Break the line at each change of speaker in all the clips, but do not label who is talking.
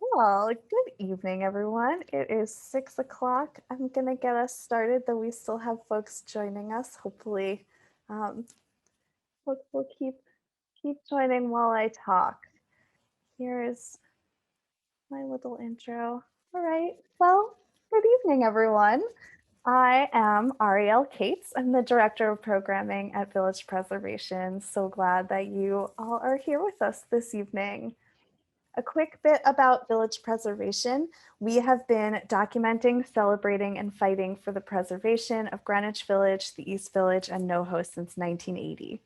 Well, good evening, everyone. It is 6 o'clock. I'm gonna get us started, though we still have folks joining us. Hopefully, um, folks will keep joining while I talk. Here is my little intro. All right. Well, good evening, everyone. I am Ariel Cates. I'm the Director of Programming at Village Preservation. So glad that you all are here with us this evening. A quick bit about village preservation. We have been documenting, celebrating, and fighting for the preservation of Greenwich Village, the East Village, and NoHo since 1980.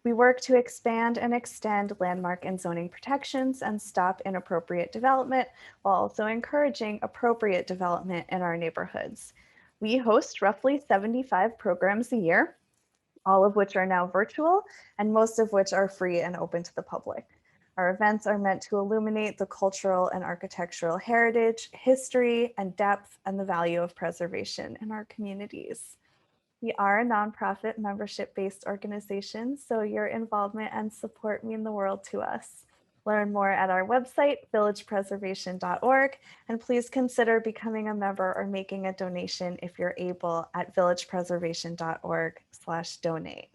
We work to expand and extend landmark and zoning protections and stop inappropriate development while also encouraging appropriate development in our neighborhoods. We host roughly 75 programs a year, all of which are now virtual, and most of which are free and open to the public. Our events are meant to illuminate the cultural and architectural heritage, history, and depth, and the value of preservation in our communities. We are a nonprofit membership-based organization, so your involvement and support mean the world to us. Learn more at our website, villagepreservation.org, and please consider becoming a member or making a donation if you're able at villagepreservation.org/donate.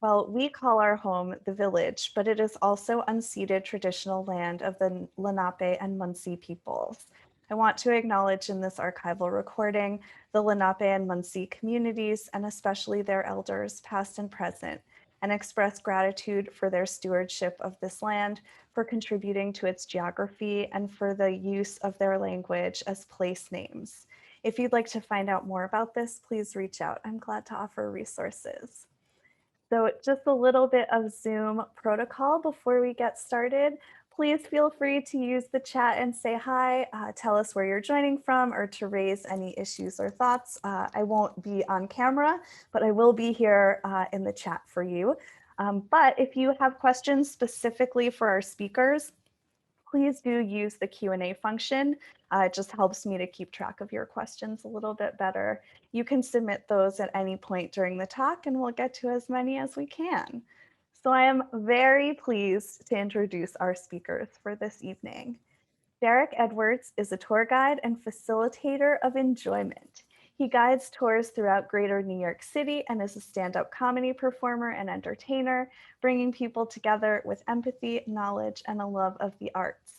Well, we call our home the village, but it is also unceded traditional land of the Lenape and Munsee peoples. I want to acknowledge in this archival recording the Lenape and Munsee communities, and especially their elders, past and present, and express gratitude for their stewardship of this land, for contributing to its geography, and for the use of their language as place names. If you'd like to find out more about this, please reach out. I'm glad to offer resources. So just a little bit of Zoom protocol before we get started. Please feel free to use the chat and say hi, tell us where you're joining from, or to raise any issues or thoughts. I won't be on camera, but I will be here in the chat for you. But if you have questions specifically for our speakers, please do use the Q&A function. It just helps me to keep track of your questions a little bit better. You can submit those at any point during the talk, and we'll get to as many as we can. So I am very pleased to introduce our speakers for this evening. Derrick Edwards is a tour guide and facilitator of enjoyment. He guides tours throughout greater New York City and is a stand-up comedy performer and entertainer, bringing people together with empathy, knowledge, and a love of the arts.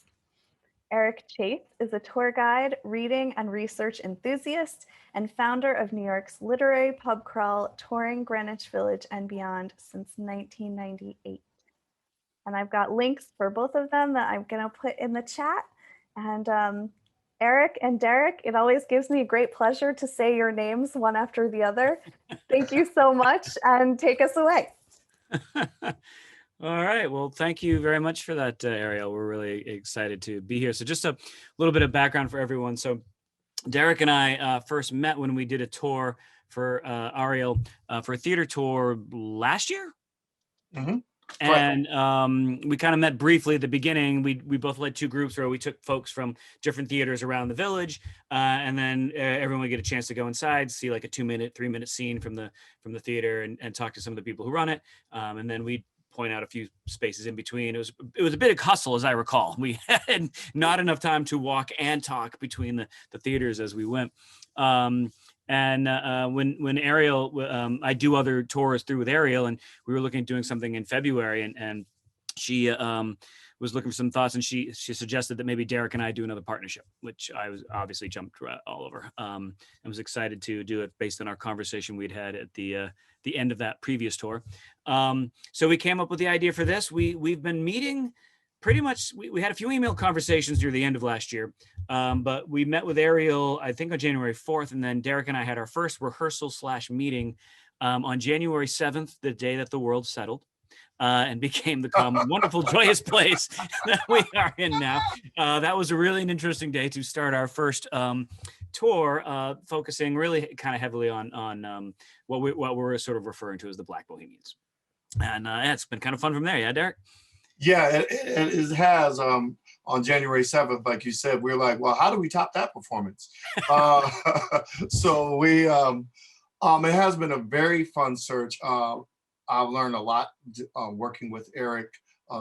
Eric Chase is a tour guide, reading and research enthusiast, and founder of New York's literary pub crawl, touring Greenwich Village and beyond since 1998. And I've got links for both of them that I'm going to put in the chat. And Eric and Derrick, it always gives me great pleasure to say your names one after the other. Thank you so much, and take us away.
All right. Well, thank you very much for that, Ariel. We're really excited to be here. So just a little bit of background for everyone. So Derrick and I first met when we did a tour for Ariel for a theater tour last year.
Mm-hmm.
And we kind of met briefly at the beginning. We both led two groups where we took folks from different theaters around the village, and then everyone would get a chance to go inside, see like a 2-minute, 3-minute scene from the theater, and talk to some of the people who run it. And then we'd point out a few spaces in between. It was a bit of hustle, as I recall. We had not enough time to walk and talk between the theaters as we went. And when Ariel, I do other tours through with Ariel, and we were looking at doing something in February, and she was looking for some thoughts, and she suggested that maybe Derrick and I do another partnership, which I was obviously jumped all over. I was excited to do it based on our conversation we'd had at the end of that previous tour. So we came up with the idea for this. We've been meeting pretty much. We had a few email conversations near the end of last year, but we met with Ariel, I think, on January 4th, and then Derrick and I had our first rehearsal/meeting on January 7th, the day that the world settled and became the calm, wonderful, joyous place that we are in now. That was really an interesting day to start our first tour, focusing really kind of heavily on what we're sort of referring to as the Black Bohemians. And it's been kind of fun from there. Yeah, Derrick?
Yeah, it has. On January 7th, like you said, we were like, well, how do we top that performance? So we, it has been a very fun search. I've learned a lot working with Eric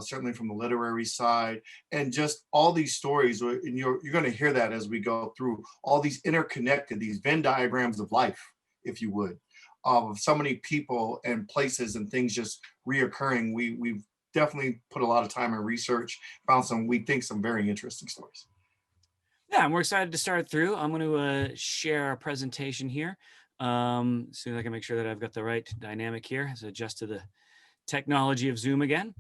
certainly from the literary side, and just all these stories. And you're going to hear that as we go through all these interconnected, these Venn diagrams of life, if you would, of so many people and places and things just reoccurring. We've definitely put a lot of time and research, found some, we think, some very interesting stories.
Yeah, and we're excited to start through. I'm going to share our presentation here. So I can make sure that I've got the right dynamic here. So adjust to the technology of Zoom again.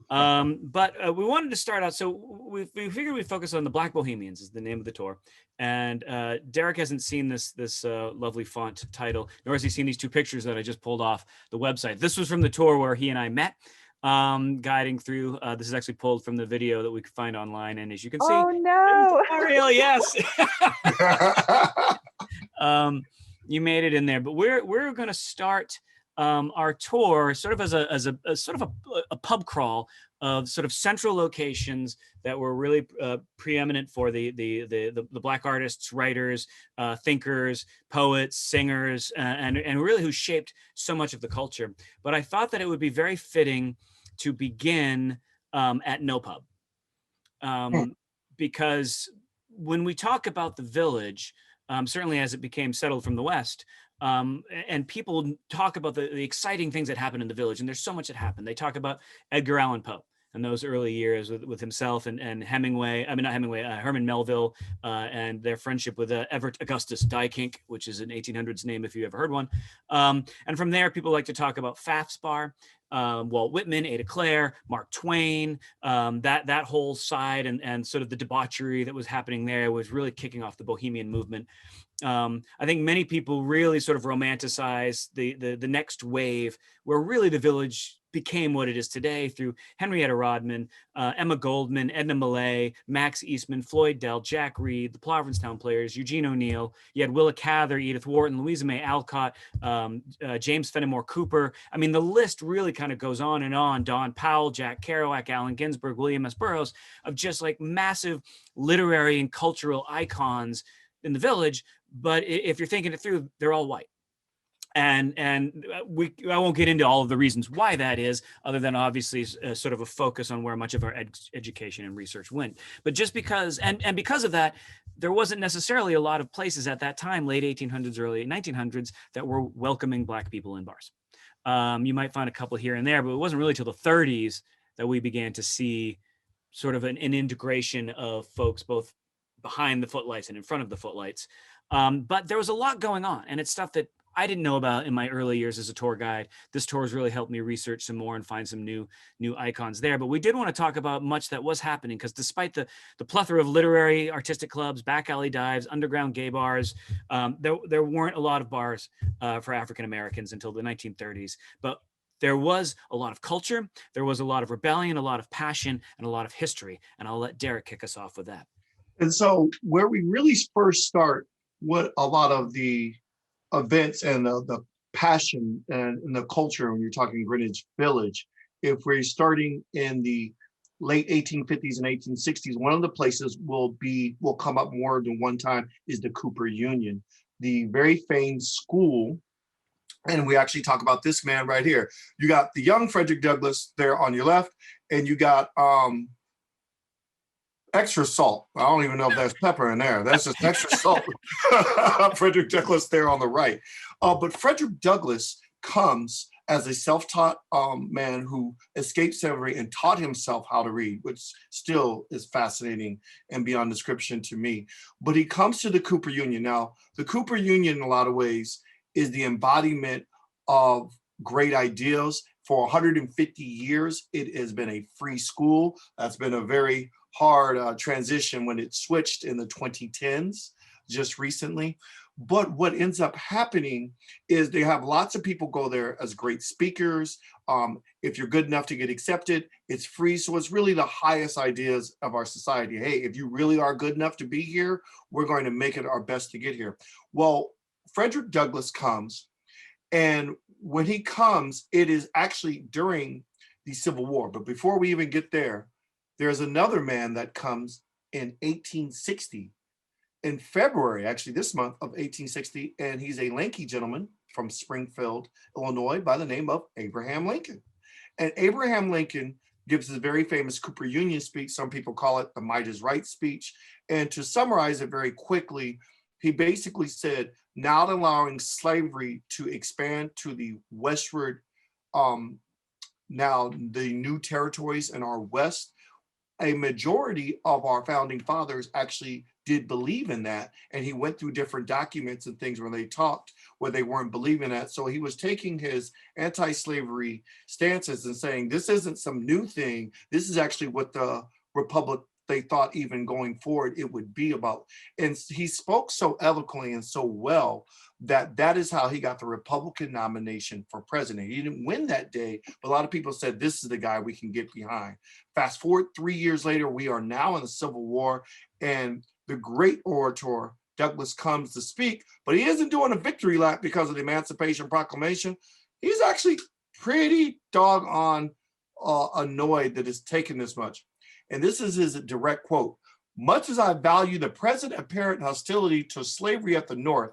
But we wanted to start out, so we figured we'd focus on the Black Bohemians is the name of the tour. And Derrick hasn't seen this lovely font title, nor has he seen these two pictures that I just pulled off the website. This was from the tour where he and I met, guiding through. This is actually pulled from the video that we could find online. And as you can see,
Oh no!
Ariel, yes. You made it in there, but we're going to start our tour sort of as a sort of a pub crawl of sort of central locations that were really preeminent for the Black artists, writers, thinkers, poets, singers, and really who shaped so much of the culture. But I thought that it would be very fitting to begin at No Pub, because when we talk about the Village, certainly as it became settled from the West, and people talk about the exciting things that happened in the Village, and there's so much that happened. They talk about Edgar Allan Poe and those early years with himself and Hemingway, not Hemingway, Herman Melville, and their friendship with Everett Augustus Dykink, which is an 1800s name if you ever heard one. And from there, people like to talk about FAFSAR, Walt Whitman, Ada Clare, Mark Twain, that whole side and sort of the debauchery that was happening there was really kicking off the Bohemian movement. I think many people really sort of romanticize the next wave, where really the Village became what it is today through Henrietta Rodman, Emma Goldman, Edna Millay, Max Eastman, Floyd Dell, Jack Reed, the Provincetown Players, Eugene O'Neill. You had Willa Cather, Edith Wharton, Louisa May Alcott, James Fenimore Cooper. I mean, the list really kind of goes on and on. Don Powell, Jack Kerouac, Allen Ginsberg, William S. Burroughs, of just like massive literary and cultural icons in the Village. But if you're thinking it through, they're all white. And I won't get into all of the reasons why that is, other than obviously sort of a focus on where much of our education and research went. But just because, and because of that, there wasn't necessarily a lot of places at that time, late 1800s, early 1900s, that were welcoming Black people in bars. You might find a couple here and there, but it wasn't really till the 30s that we began to see sort of an integration of folks both behind the footlights and in front of the footlights. But there was a lot going on, and it's stuff that I didn't know about in my early years as a tour guide. This tour has really helped me research some more and find some new icons there. But we did want to talk about much that was happening, because despite the plethora of literary, artistic clubs, back alley dives, underground gay bars, there weren't a lot of bars for African Americans until the 1930s. But there was a lot of culture, there was a lot of rebellion, a lot of passion, and a lot of history. And I'll let Derrick kick us off with that.
And so where we really first start, what a lot of the events and the passion and the culture, when you're talking Greenwich Village, if we're starting in the late 1850s and 1860s, one of the places will come up more than one time is the Cooper Union, the very famed school. And we actually talk about this man right here. You got the young Frederick Douglass there on your left, and you got extra salt. I don't even know if there's pepper in there. That's just extra salt. Frederick Douglass there on the right. But Frederick Douglass comes as a self-taught man who escaped slavery and taught himself how to read, which still is fascinating and beyond description to me. But he comes to the Cooper Union. Now, the Cooper Union in a lot of ways is the embodiment of great ideals. For 150 years, it has been a free school. That's been a very hard transition when it switched in the 2010s, just recently. But what ends up happening is they have lots of people go there as great speakers. If you're good enough to get accepted, it's free. So it's really the highest ideas of our society. Hey, if you really are good enough to be here, we're going to make it our best to get here. Well, Frederick Douglass comes, and when he comes, it is actually during the Civil War. But before we even get there, there's another man that comes in 1860, in February, actually this month of 1860, and he's a lanky gentleman from Springfield, Illinois, by the name of Abraham Lincoln. And Abraham Lincoln gives his very famous Cooper Union speech. Some people call it the Might is Right speech. And to summarize it very quickly, he basically said, not allowing slavery to expand to the westward, now the new territories in our West, a majority of our founding fathers actually did believe in that. And he went through different documents and things where they talked where they weren't believing that. So he was taking his anti-slavery stances and saying, this isn't some new thing. This is actually what the Republic, they thought even going forward it would be about. And he spoke so eloquently and so well that that is how he got the Republican nomination for president. He didn't win that day, but a lot of people said, this is the guy we can get behind. Fast forward 3 years later, we are now in the Civil War, and the great orator Douglass comes to speak, but he isn't doing a victory lap because of the Emancipation Proclamation. He's actually pretty doggone annoyed that it's taken this much. And this is his direct quote. Much as I value the present apparent hostility to slavery at the North,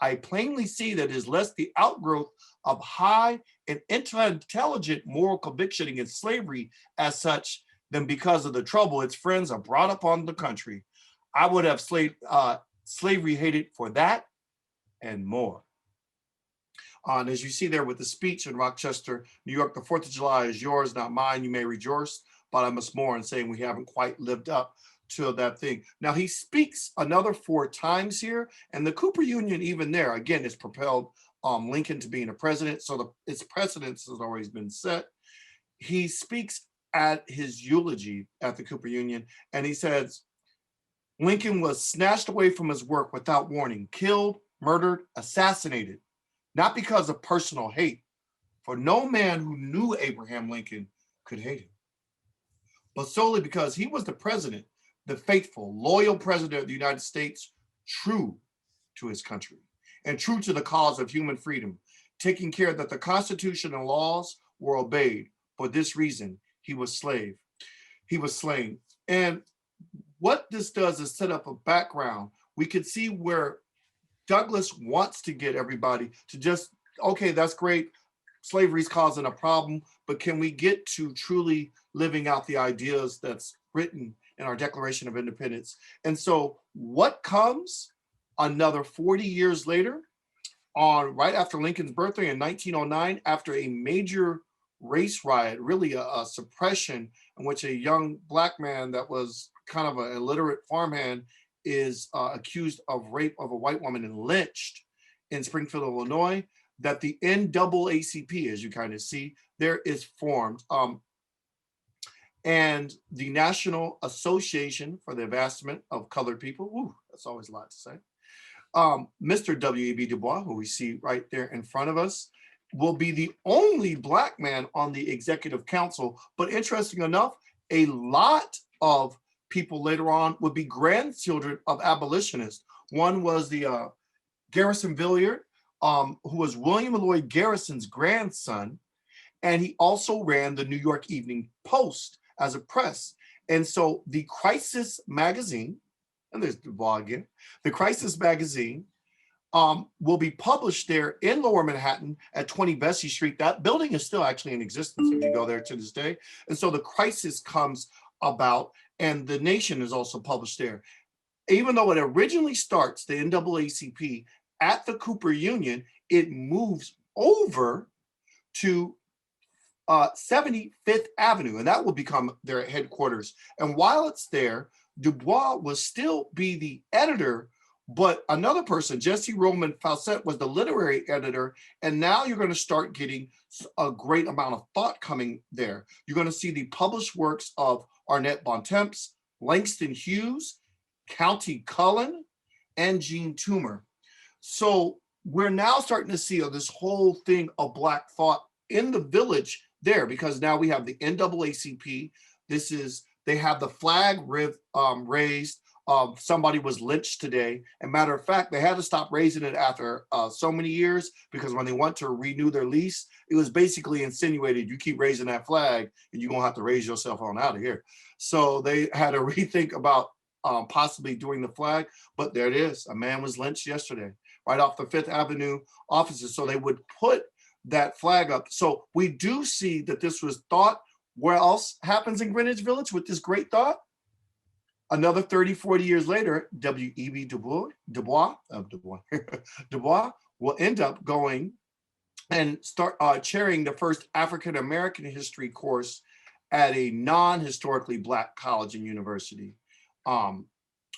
I plainly see that it is less the outgrowth of high and intelligent moral conviction against slavery as such than because of the trouble its friends have brought upon the country. I would have slavery hated for that and more. And as you see there with the speech in Rochester, New York, the 4th of July is yours, not mine. You may rejoice, but I must mourn, saying we haven't quite lived up to that thing. Now he speaks another 4 times here, and the Cooper Union, even there, again, has propelled Lincoln to being a president. So its precedence has always been set. He speaks at his eulogy at the Cooper Union, and he says, Lincoln was snatched away from his work without warning, killed, murdered, assassinated, not because of personal hate, for no man who knew Abraham Lincoln could hate him, but solely because he was the president, the faithful, loyal president of the United States, true to his country and true to the cause of human freedom, taking care that the Constitution and laws were obeyed. For this reason, he was slain. And what this does is set up a background. We could see where Douglass wants to get everybody to just, okay, that's great. Slavery's causing a problem, but can we get to truly living out the ideas that's written in our Declaration of Independence? And so what comes another 40 years later, right after Lincoln's birthday in 1909, after a major race riot, really a suppression in which a young Black man that was kind of an illiterate farmhand is accused of rape of a white woman and lynched in Springfield, Illinois, that the NAACP, as you kind of see, there is formed. And the National Association for the Advancement of Colored People, woo, that's always a lot to say. Mr. W.E.B. Du Bois, who we see right there in front of us, will be the only Black man on the executive council. But interesting enough, a lot of people later on would be grandchildren of abolitionists. One was the Garrison Villiard, who was William Lloyd Garrison's grandson. And he also ran the New York Evening Post as a press. And so the Crisis magazine, and there's Du Bois again, the Crisis magazine will be published there in Lower Manhattan at 20 Vesey Street. That building is still actually in existence if you go there to this day. And so the Crisis comes about, and the Nation is also published there. Even though it originally starts, the NAACP, at the Cooper Union, it moves over to 75th Avenue, and that will become their headquarters. And while it's there, Du Bois will still be the editor, but another person, Jesse Roman Fawcett, was the literary editor, and now you're going to start getting a great amount of thought coming there. You're going to see the published works of Arnett Bontemps, Langston Hughes, County Cullen, and Jean Toomer. So we're now starting to see this whole thing of Black thought in the Village there, because now we have the NAACP. They have the flag raised. Somebody was lynched today. And matter of fact, they had to stop raising it after so many years, because when they want to renew their lease, it was basically insinuated, you keep raising that flag and you're gonna have to raise yourself on out of here. So they had to rethink about possibly doing the flag, but there it is. A man was lynched yesterday, right off the Fifth Avenue offices. So they would put that flag up. So we do see that this was thought What else happens in Greenwich Village with this great thought? Another 30, 40 years later, W.E.B. Du Bois will end up going and start chairing the first African-American history course at a non-historically Black college and university,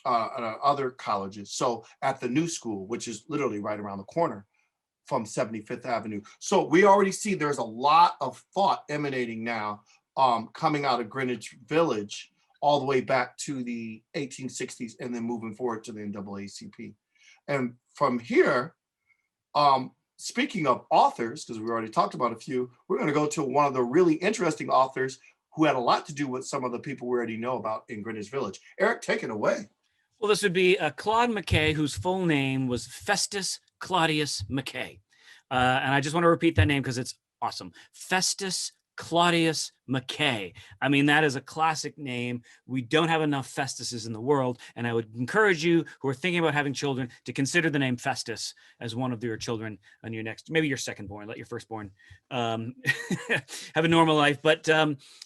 other colleges. So at the New School, which is literally right around the corner from 75th Avenue. So we already see there's a lot of thought emanating now, coming out of Greenwich Village all the way back to the 1860s and then moving forward to the NAACP. And from here, speaking of authors, because we already talked about a few, we're going to go to one of the really interesting authors who had a lot to do with some of the people we already know about in Greenwich Village. Eric, take it away.
Well, this would be Claude Mckay, whose full name was Festus Claudius Mckay. And I just want to repeat that name because it's awesome. Festus Claudius Mckay. I mean, that is a classic name. We don't have enough Festuses in the world. And I would encourage you who are thinking about having children to consider the name Festus as one of your children on your next, maybe your second born, let your firstborn have a normal life. But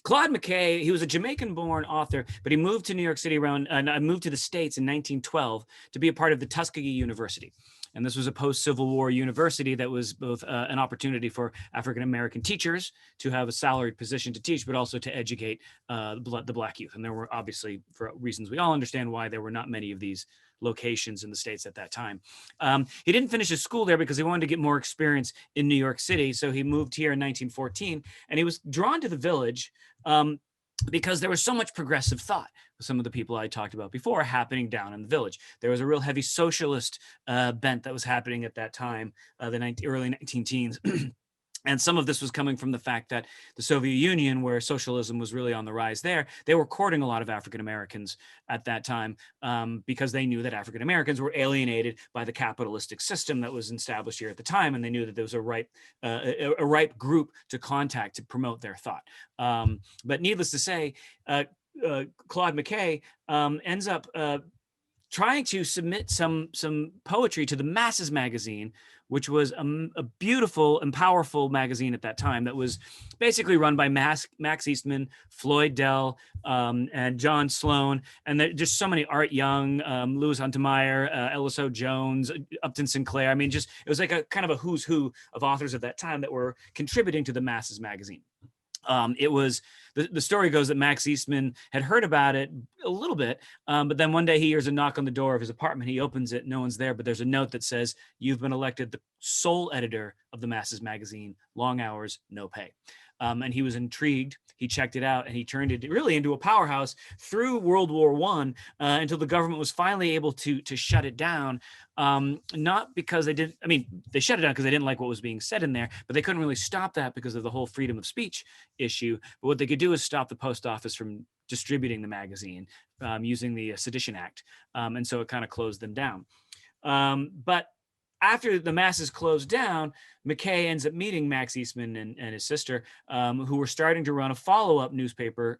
Claude Mckay, he was a Jamaican-born author, but he moved to New York City moved to the States in 1912 to be a part of the Tuskegee University. And this was a post-Civil War university that was both an opportunity for African-American teachers to have a salaried position to teach, but also to educate the Black youth. And there were obviously, for reasons we all understand why, there were not many of these locations in the States at that time. He didn't finish his school there because he wanted to get more experience in New York City. So he moved here in 1914, and he was drawn to the Village because there was so much progressive thought. Some of the people I talked about before happening down in the Village. There was a real heavy socialist bent that was happening at that time, the early 19-teens. And some of this was coming from the fact that the Soviet Union, where socialism was really on the rise there, they were courting a lot of African Americans at that time because they knew that African Americans were alienated by the capitalistic system that was established here at the time. And they knew that there was a ripe group to contact to promote their thought. But needless to say, Claude Mckay ends up trying to submit some poetry to the Masses magazine, which was a beautiful and powerful magazine at that time that was basically run by Max Eastman, Floyd Dell, and John Sloan, and just so many, Art Young, Louis Untermeyer, Ellis O. Jones, Upton Sinclair. I mean, it was like a kind of a who's who of authors at that time that were contributing to the Masses magazine. It was, the story goes that Max Eastman had heard about it a little bit, but then one day he hears a knock on the door of his apartment. He opens it, no one's there, but there's a note that says, "You've been elected the sole editor of the Masses magazine, long hours, no pay." And he was intrigued. He checked it out, and he turned it really into a powerhouse through World War I until the government was finally able to shut it down. Not because they didn't, I mean, they shut it down because they didn't like what was being said in there, but they couldn't really stop that because of the whole freedom of speech issue. But what they could do is stop the post office from distributing the magazine using the Sedition Act. And so it kind of closed them down. But after the Masses closed down, Mckay ends up meeting Max Eastman and his sister, who were starting to run a follow-up newspaper,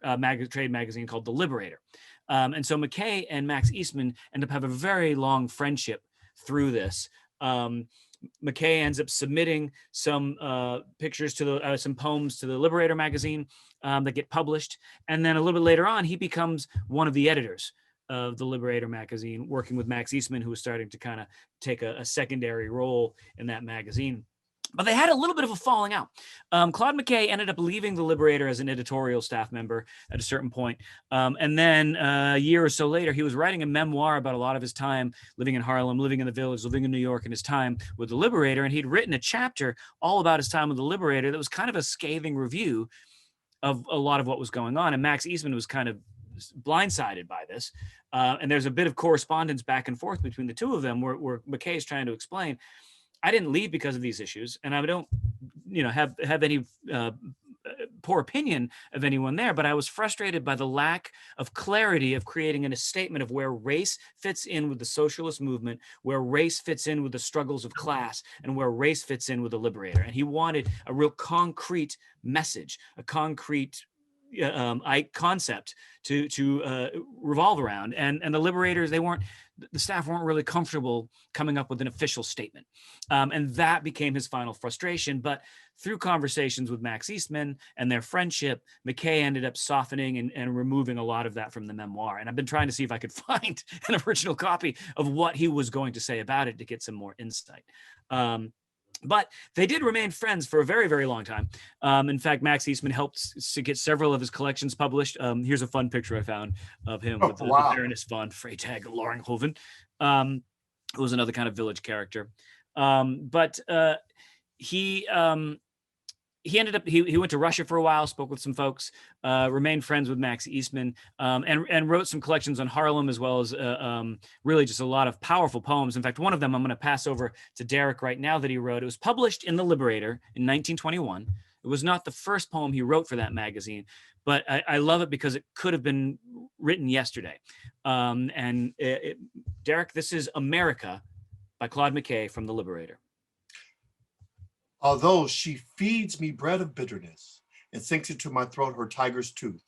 trade magazine called The Liberator. And so Mckay and Max Eastman end up having a very long friendship through this. Mckay ends up submitting some pictures to some poems to the Liberator magazine that get published. And then a little bit later on, he becomes one of the editors of the Liberator magazine, working with Max Eastman, who was starting to kind of take a secondary role in that magazine. But they had a little bit of a falling out. Claude Mckay ended up leaving the Liberator as an editorial staff member at a certain point. And then a year or so later, he was writing a memoir about a lot of his time living in Harlem, living in the Village, living in New York, and his time with the Liberator. And he'd written a chapter all about his time with the Liberator that was kind of a scathing review of a lot of what was going on. And Max Eastman was kind of blindsided by this. And there's a bit of correspondence back and forth between the two of them where Mckay is trying to explain, I didn't leave because of these issues, and I don't, have any poor opinion of anyone there, but I was frustrated by the lack of clarity of creating a statement of where race fits in with the socialist movement, where race fits in with the struggles of class, and where race fits in with the Liberator. And he wanted a real concrete message, a concrete concept to revolve around. And the Liberators, they weren't the staff weren't really comfortable coming up with an official statement. And that became his final frustration. But through conversations with Max Eastman and their friendship, Mckay ended up softening and removing a lot of that from the memoir. And I've been trying to see if I could find an original copy of what he was going to say about it to get some more insight. But they did remain friends for a very, very long time. In fact, Max Eastman helped to get several of his collections published. Here's a fun picture I found of him with the Baroness von Freytag Loringhoven, who was another kind of village character. But he ended up, he went to Russia for a while, spoke with some folks, remained friends with Max Eastman, and wrote some collections on Harlem, as well as really just a lot of powerful poems. In fact, one of them I'm going to pass over to Derrick right now that he wrote. It was published in The Liberator in 1921. It was not the first poem he wrote for that magazine, but I love it because it could have been written yesterday. Derrick, this is America by Claude Mckay from The Liberator.
Although she feeds me bread of bitterness and sinks into my throat her tiger's tooth,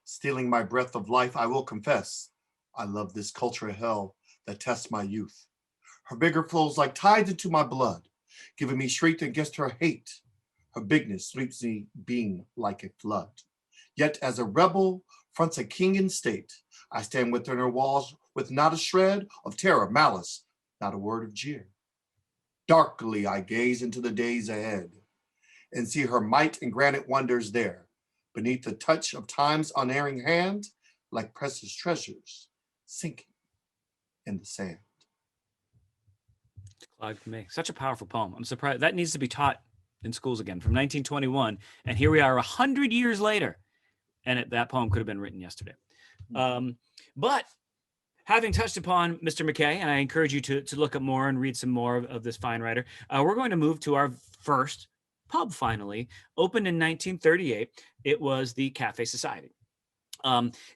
stealing my breath of life, I will confess, I love this culture of hell that tests my youth. Her vigor flows like tides into my blood, giving me strength against her hate. Her bigness sweeps me being like a flood. Yet as a rebel fronts a king in state, I stand within her walls with not a shred of terror, malice, not a word of jeer. Darkly I gaze into the days ahead and see her might and granite wonders there, beneath the touch of time's unerring hand, like precious treasures sinking in the sand.
Claude Mckay, such a powerful poem. I'm surprised that needs to be taught in schools again from 1921. And here we are 100 years later. And that poem could have been written yesterday. But having touched upon Mr. Mckay, and I encourage you to look up more and read some more of this fine writer, we're going to move to our first pub finally. Opened in 1938. It was the Cafe Society.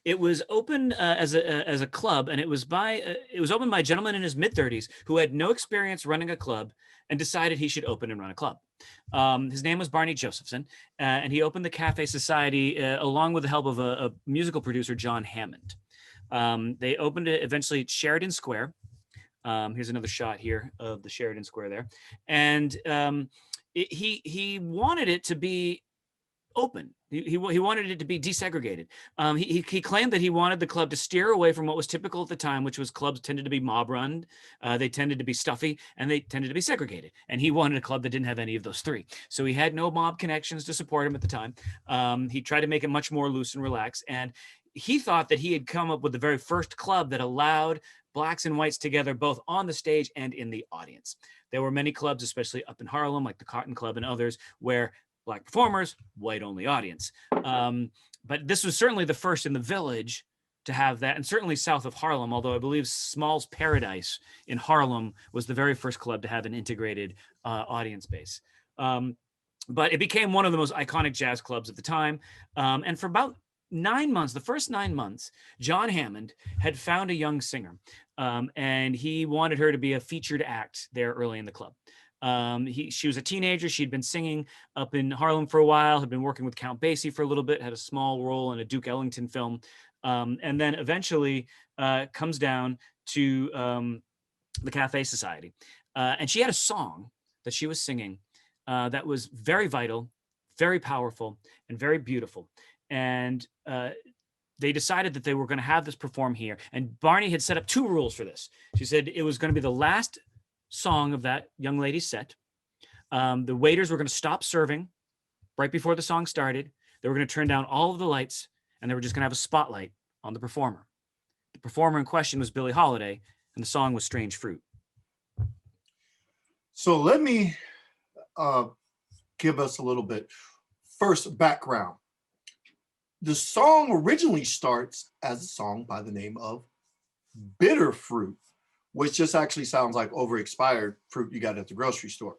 It was opened as a club, and it was opened by a gentleman in his mid-30s who had no experience running a club and decided he should open and run a club. His name was Barney Josephson, and he opened the Cafe Society along with the help of a musical producer, John Hammond. They opened it eventually at Sheridan Square. Here's another shot here of the Sheridan Square there. And he wanted it to be open. He wanted it to be desegregated. He claimed that he wanted the club to steer away from what was typical at the time, which was clubs tended to be mob run, they tended to be stuffy, and they tended to be segregated. And he wanted a club that didn't have any of those three. So he had no mob connections to support him at the time. He tried to make it much more loose and relaxed. And he thought that he had come up with the very first club that allowed blacks and whites together, both on the stage and in the audience. There were many clubs, especially up in Harlem, like the Cotton Club and others, where black performers, white only audience. But this was certainly the first in the Village to have that, and certainly south of Harlem, although I believe Small's Paradise in Harlem was the very first club to have an integrated audience base. But it became one of the most iconic jazz clubs at the time. And for about 9 months, the first 9 months, John Hammond had found a young singer, and he wanted her to be a featured act there early in the club. She was a teenager. She'd been singing up in Harlem for a while, had been working with Count Basie for a little bit, had a small role in a Duke Ellington film, and then eventually comes down to the Cafe Society. And she had a song that she was singing that was very vital, very powerful, and very beautiful. And they decided that they were going to have this perform here. And Barney had set up 2 rules for this. She said it was going to be the last song of that young lady's set. The waiters were going to stop serving right before the song started. They were going to turn down all of the lights, and they were just going to have a spotlight on the performer. The performer in question was Billie Holiday, and the song was Strange Fruit.
So let me give us a little bit. First, background. The song originally starts as a song by the name of Bitter Fruit, which just actually sounds like over-expired fruit you got at the grocery store.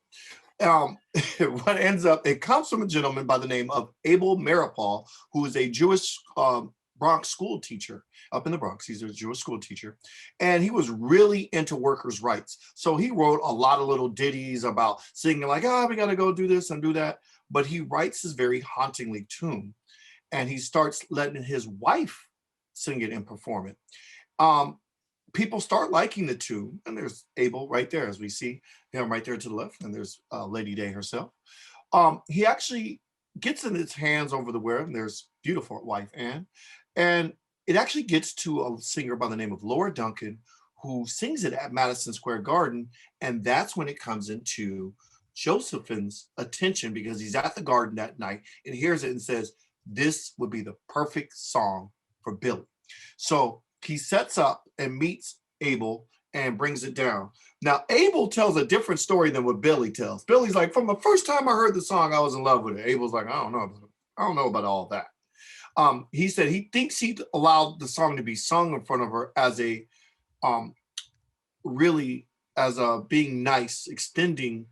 What ends up, it comes from a gentleman by the name of Abel Maripal, who is a Jewish Bronx school teacher up in the Bronx. He's a Jewish school teacher, and he was really into workers' rights. So he wrote a lot of little ditties about singing like, we got to go do this and do that. But he writes this very hauntingly tune, and he starts letting his wife sing it and perform it. people start liking the tune, and there's Abel right there, as we see him right there to the left, and there's Lady Day herself. He actually gets in his hands over the where, and there's beautiful wife Anne, and it actually gets to a singer by the name of Laura Duncan, who sings it at Madison Square Garden, and that's when it comes into Josephine's attention, because he's at the garden that night and hears it and says, this would be the perfect song for Billie. So he sets up and meets Abel and brings it down. Now, Abel tells a different story than what Billie tells. Billie's like, from the first time I heard the song, I was in love with it. Abel's like, I don't know. I don't know about all that. He said he thinks he allowed the song to be sung in front of her as a really as a being nice, extending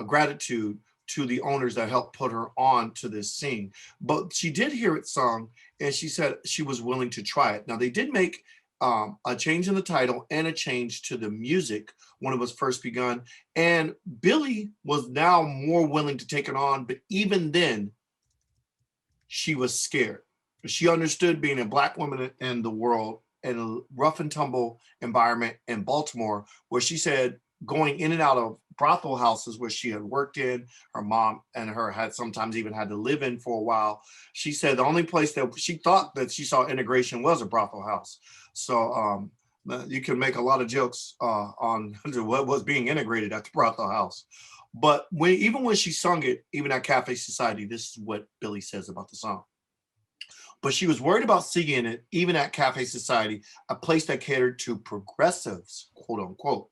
gratitude to the owners that helped put her on to this scene. But she did hear it sung, and she said she was willing to try it. Now, they did make a change in the title and a change to the music when it was first begun. And Billie was now more willing to take it on, but even then, she was scared. She understood being a Black woman in the world in a rough and tumble environment in Baltimore, where she said going in and out of brothel houses where she had worked in, her mom and her had sometimes even had to live in for a while. She said the only place that she thought that she saw integration was a brothel house. So you can make a lot of jokes on what was being integrated at the brothel house. But even when she sung it, even at Cafe Society, this is what Billie says about the song. But she was worried about singing it, even at Cafe Society, a place that catered to progressives, quote unquote.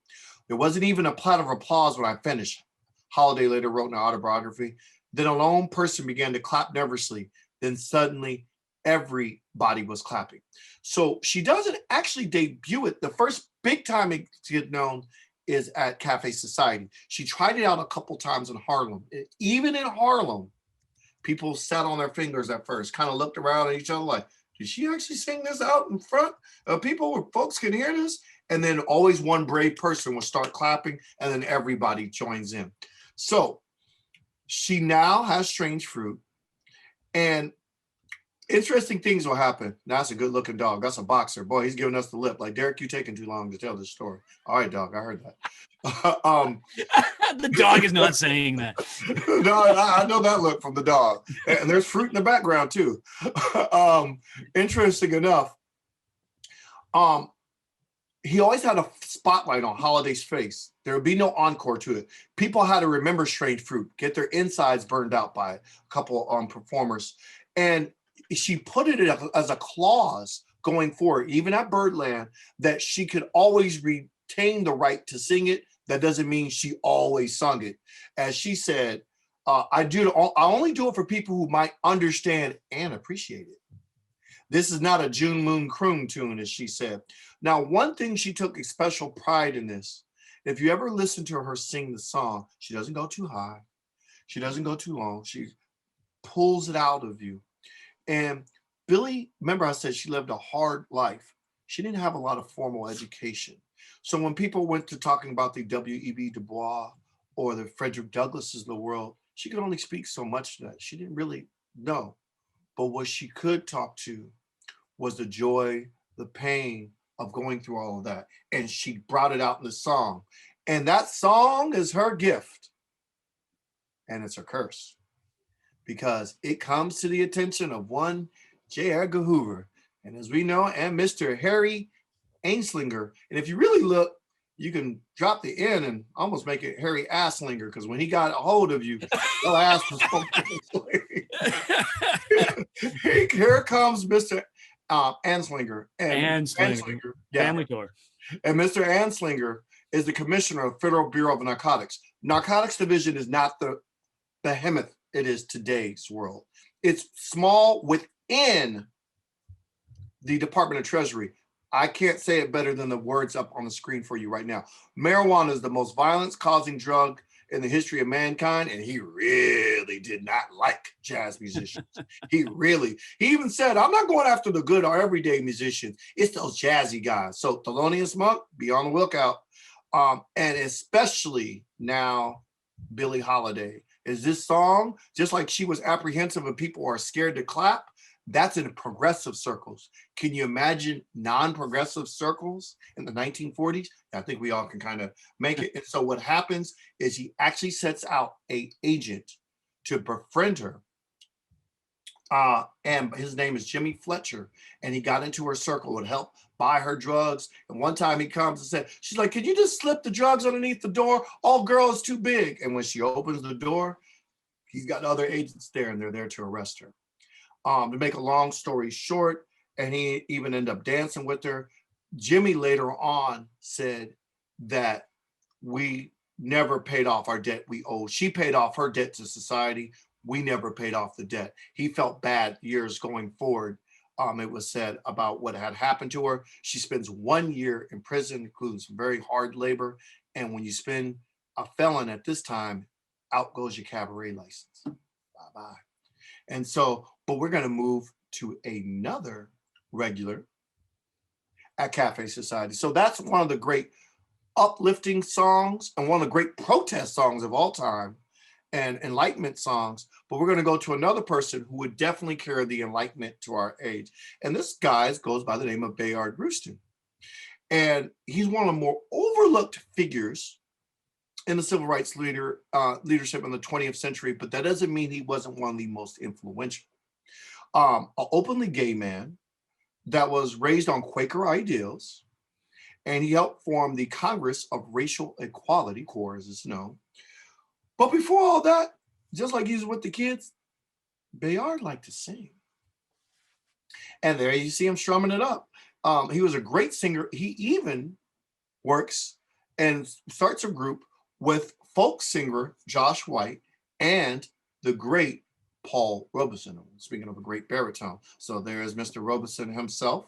There wasn't even a platter of applause when I finished. Holiday later wrote in her autobiography. Then a lone person began to clap nervously. Then suddenly everybody was clapping. So she doesn't actually debut it. The first big time it gets known is at Cafe Society. She tried it out a couple times in Harlem. Even in Harlem, people sat on their fingers at first, kind of looked around at each other like, did she actually sing this out in front of people where folks can hear this? And then always one brave person will start clapping, and then everybody joins in. So she now has Strange Fruit, and interesting things will happen. Now, that's a good looking dog. That's a boxer. Boy, he's giving us the lip. Like, Derrick, you taking too long to tell this story. All right, dog, I heard that.
The dog is not saying that.
No, I know that look from the dog. And there's fruit in the background too. Interesting enough, he always had a spotlight on Holiday's face. There would be no encore to it. People had to remember Strange Fruit, get their insides burned out by a couple performers. And she put it as a clause going forward, even at Birdland, that she could always retain the right to sing it. That doesn't mean she always sung it. As she said, I only do it for people who might understand and appreciate it. This is not a June Moon croon tune, as she said. Now, one thing she took a special pride in this, if you ever listen to her sing the song, she doesn't go too high. She doesn't go too long. She pulls it out of you. And Billie, remember I said she lived a hard life. She didn't have a lot of formal education. So when people went to talking about the W.E.B. Du Bois or the Frederick Douglasses of the world, she could only speak so much to that. She didn't really know. But what she could talk to was the joy, the pain of going through all of that. And she brought it out in the song. And that song is her gift. And it's her curse. Because it comes to the attention of one J. Edgar Hoover. And as we know, and Mr. Harry Anslinger. And if you really look, you can drop the N and almost make it Harry Asslinger, because when he got a hold of you, your ass was Here comes Mr. Anslinger. And
Anslinger. Yeah. Family tour.
And Mr. Anslinger is the commissioner of Federal Bureau of Narcotics. Narcotics Division is not the behemoth it is today's world. It's small within the Department of Treasury. I can't say it better than the words up on the screen for you right now. Marijuana is the most violence-causing drug in the history of mankind, and he really did not like jazz musicians. He even said, I'm not going after the good or everyday musicians. It's those jazzy guys. So Thelonious Monk, be on the lookout. And especially now, Billie Holiday. Is this song, just like she was apprehensive and people are scared to clap, That's in progressive circles. Can you imagine non-progressive circles in the 1940s? I think we all can kind of make it. And so what happens is he actually sets out an agent to befriend her. And his name is Jimmy Fletcher. And he got into her circle, would help buy her drugs. And one time he comes and said, she's like, "Can you just slip the drugs underneath the door? Oh, girl, it's too big." And when she opens the door, he's got other agents there, and they're there to arrest her. To make a long story short, and he even ended up dancing with her. Jimmy later on said that we never paid off our debt we owed. She paid off her debt to society. We never paid off the debt. He felt bad years going forward. It was said about what had happened to her. She spends 1 year in prison, including some very hard labor. And when you spend a felon at this time, out goes your cabaret license. Bye-bye. And so, but we're going to move to another regular at Cafe Society. So that's one of the great uplifting songs and one of the great protest songs of all time and enlightenment songs. But we're going to go to another person who would definitely carry the enlightenment to our age. And this guy goes by the name of Bayard Rustin. And he's one of the more overlooked figures in the civil rights leadership in the 20th century, but that doesn't mean he wasn't one of the most influential. An openly gay man that was raised on Quaker ideals, and he helped form the Congress of Racial Equality, CORE as it's known. But before all that, just like he's with the kids, Bayard liked to sing. And there you see him strumming it up. He was a great singer. He even works and starts a group with folk singer Josh White and the great Paul Robeson, speaking of a great baritone. So there is Mr. Robeson himself.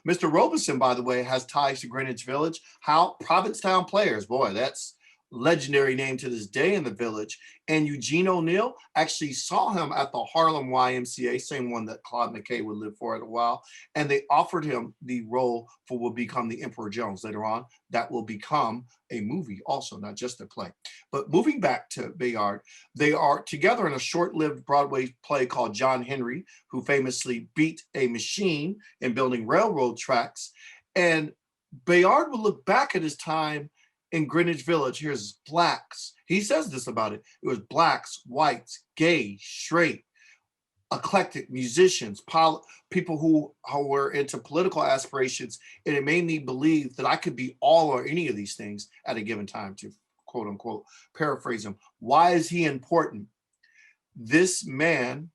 Mr. Robeson, by the way, has ties to Greenwich Village. How Provincetown Players, boy, that's legendary name to this day in the Village. And Eugene O'Neill actually saw him at the Harlem YMCA, same one that Claude Mckay would live for a while. And they offered him the role for what will become the Emperor Jones later on. That will become a movie also, not just a play. But moving back to Bayard, they are together in a short-lived Broadway play called John Henry, who famously beat a machine in building railroad tracks. And Bayard would look back at his time in Greenwich Village. Here's blacks. He says this about it. It was blacks, whites, gay, straight, eclectic musicians, people who were into political aspirations. And it made me believe that I could be all or any of these things at a given time, to quote unquote paraphrase him. Why is he important? This man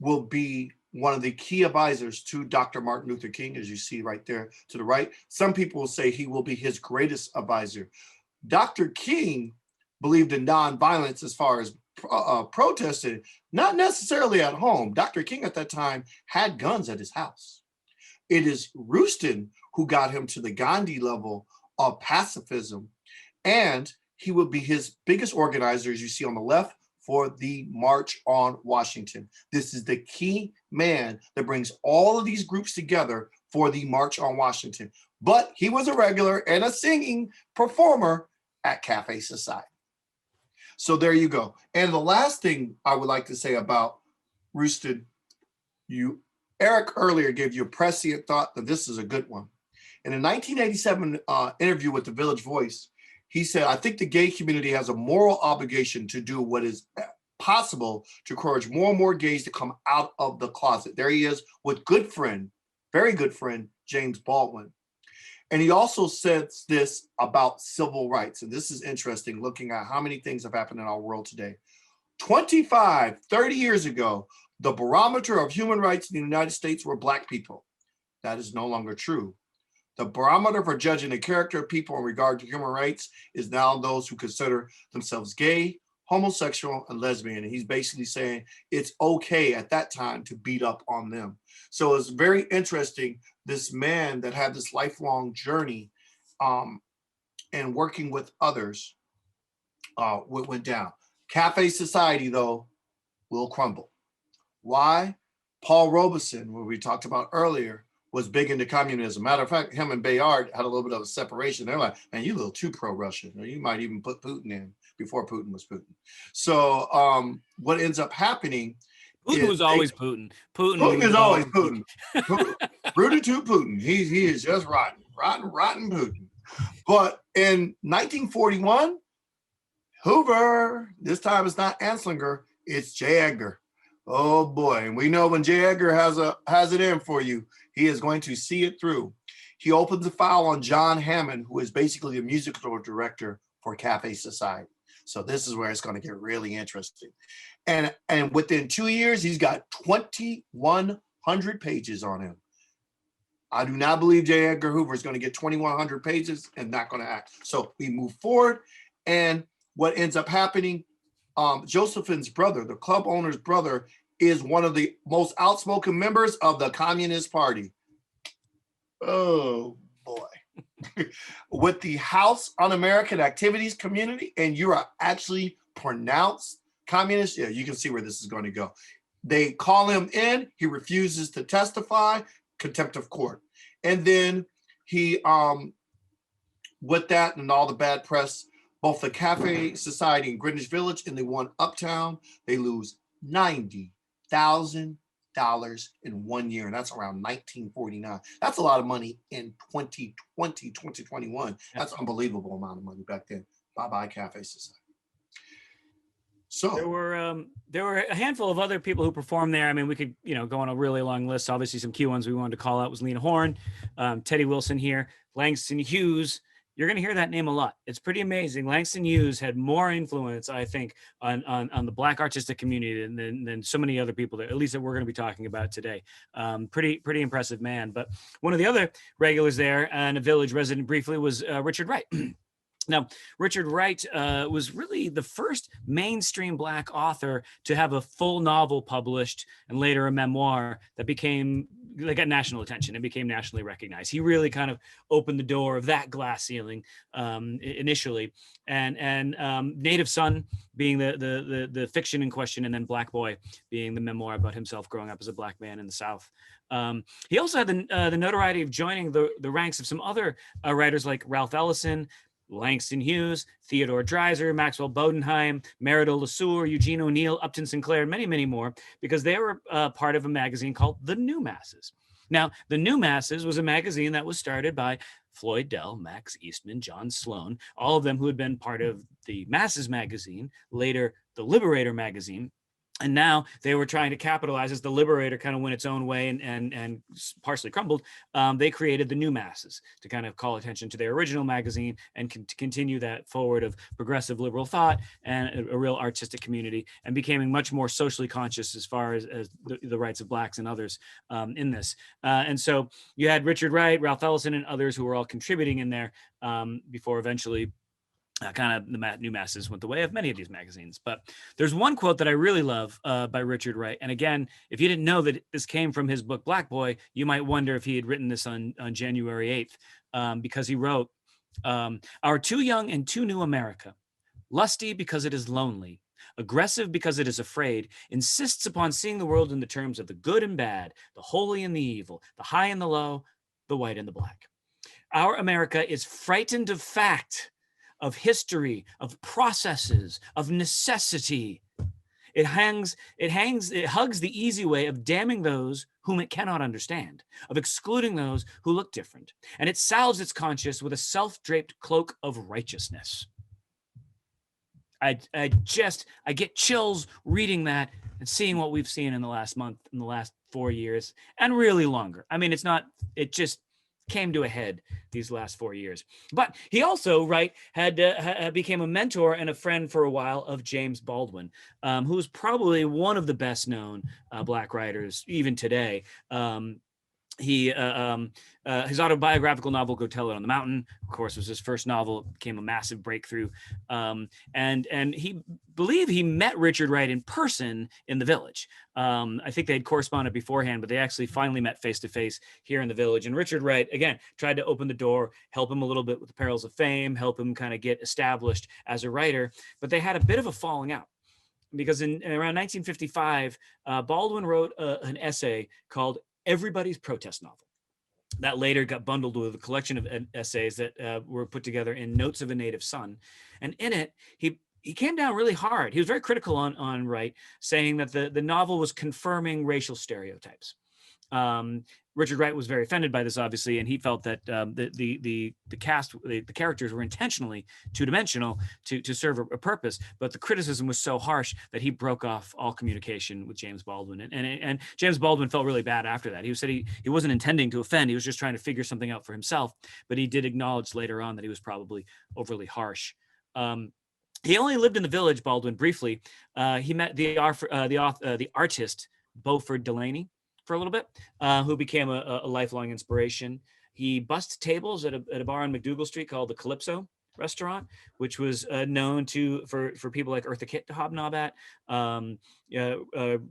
will be one of the key advisors to Dr. Martin Luther King, as you see right there to the right. Some people will say he will be his greatest advisor. Dr. King believed in nonviolence as far as protesting, not necessarily at home. Dr. King at that time had guns at his house. It is Rustin who got him to the Gandhi level of pacifism, and he would be his biggest organizer, as you see on the left, for the March on Washington. This is the key man that brings all of these groups together for the March on Washington. But he was a regular and a singing performer at Cafe Society. So there you go. And the last thing I would like to say about Rustin, Eric earlier gave you a prescient thought that this is a good one. In a 1987 interview with the Village Voice, he said, "I think the gay community has a moral obligation to do what is possible to encourage more and more gays to come out of the closet." There he is with good friend, very good friend, James Baldwin. And he also says this about civil rights. And this is interesting, looking at how many things have happened in our world today. 25, 30 years ago, the barometer of human rights in the United States were Black people. That is no longer true. The barometer for judging the character of people in regard to human rights is now those who consider themselves gay, homosexual, and lesbian. And he's basically saying it's okay at that time to beat up on them. So it's very interesting, this man that had this lifelong journey and working with others went down. Cafe Society, though, will crumble. Why? Paul Robeson, who we talked about earlier, was big into communism. Matter of fact, him and Bayard had a little bit of a separation. They're like, man, you a little too pro-Russian. Or you might even put Putin in before Putin was Putin. So what ends up happening,
Putin was always Putin.
Putin is always Putin.
Putin.
Rudy to Putin. He is just rotten Putin. But in 1941, Hoover, this time it's not Anslinger, it's J. Edgar. Oh boy. And we know when J. Edgar has it in for you, he is going to see it through. He opens a file on John Hammond, who is basically the musical director for Cafe Society. So this is where it's going to get really interesting. And within 2 years, he's got 2,100 pages on him. I do not believe J. Edgar Hoover is going to get 2,100 pages and not going to act. So we move forward, and what ends up happening, Josephine's brother, the club owner's brother, is one of the most outspoken members of the Communist Party. Oh boy. With the House Un-American Activities Community, and you are actually pronounced communist, yeah, you can see where this is going to go. They call him in, he refuses to testify, contempt of court. And then he, with that and all the bad press, both the Cafe Society in Greenwich Village and the one uptown, they lose $90,000 in 1 year. And that's around 1949. That's a lot of money in 2020, 2021. That's an unbelievable amount of money back then. Bye-bye Cafe Society. So
there were a handful of other people who performed there. I mean, we could, go on a really long list. Obviously, some key ones we wanted to call out was Lena Horne, Teddy Wilson here, Langston Hughes. You're going to hear that name a lot. It's pretty amazing. Langston Hughes had more influence, I think, on the Black artistic community than so many other people that, at least that we're going to be talking about today. Pretty impressive man. But one of the other regulars there and a Village resident briefly was Richard Wright. Now, Richard Wright was really the first mainstream Black author to have a full novel published and later a memoir that got national attention and became nationally recognized. He really kind of opened the door of that glass ceiling initially, and Native Son being the fiction in question, and then Black Boy being the memoir about himself growing up as a Black man in the South. He also had the notoriety of joining the ranks of some other writers like Ralph Ellison, Langston Hughes, Theodore Dreiser, Maxwell Bodenheim, Meridor LeSueur, Eugene O'Neill, Upton Sinclair, and many, many more, because they were part of a magazine called The New Masses. Now, The New Masses was a magazine that was started by Floyd Dell, Max Eastman, John Sloan, all of them who had been part of the Masses magazine, later the Liberator magazine. And now they were trying to capitalize as the Liberator kind of went its own way and partially crumbled. They created the New Masses to kind of call attention to their original magazine and to continue that forward of progressive liberal thought and a real artistic community, and becoming much more socially conscious as far as the rights of Blacks and others in this. And so you had Richard Wright, Ralph Ellison, and others who were all contributing in there before eventually kind of the New Masses went the way of many of these magazines. But there's one quote that I really love by Richard Wright. And again, if you didn't know that this came from his book, Black Boy, you might wonder if he had written this on January 8th, because he wrote, "Our too young and too new America, lusty because it is lonely, aggressive because it is afraid, insists upon seeing the world in the terms of the good and bad, the holy and the evil, the high and the low, the white and the black. Our America is frightened of fact, of history, of processes, of necessity. It hugs the easy way of damning those whom it cannot understand, of excluding those who look different, and it salves its conscience with a self-draped cloak of righteousness." I get chills reading that and seeing what we've seen in the last month, in the last 4 years, and really longer. I mean, it just came to a head these last 4 years. But he also, Wright, had became a mentor and a friend for a while of James Baldwin, who is probably one of the best known Black writers even today. His autobiographical novel, Go Tell It on the Mountain, of course, was his first novel. It became a massive breakthrough. And he believed he met Richard Wright in person in the Village. I think they had corresponded beforehand, but they actually finally met face to face here in the Village. And Richard Wright, again, tried to open the door, help him a little bit with the perils of fame, help him kind of get established as a writer. But they had a bit of a falling out, because in around 1955, Baldwin wrote an essay called Everybody's Protest Novel. That later got bundled with a collection of essays that were put together in Notes of a Native Son. And in it, he came down really hard. He was very critical on Wright, saying that the novel was confirming racial stereotypes. Richard Wright was very offended by this, obviously, and he felt that the cast, the characters were intentionally two-dimensional to serve a purpose. But the criticism was so harsh that he broke off all communication with James Baldwin, and James Baldwin felt really bad after that. He said he wasn't intending to offend; he was just trying to figure something out for himself. But he did acknowledge later on that he was probably overly harsh. He only lived in the Village, Baldwin, briefly. He met the artist Beaufort Delaney for a little bit, who became a lifelong inspiration. He bussed tables at a bar on McDougal Street called the Calypso Restaurant, which was known for people like Eartha Kitt to hobnob at.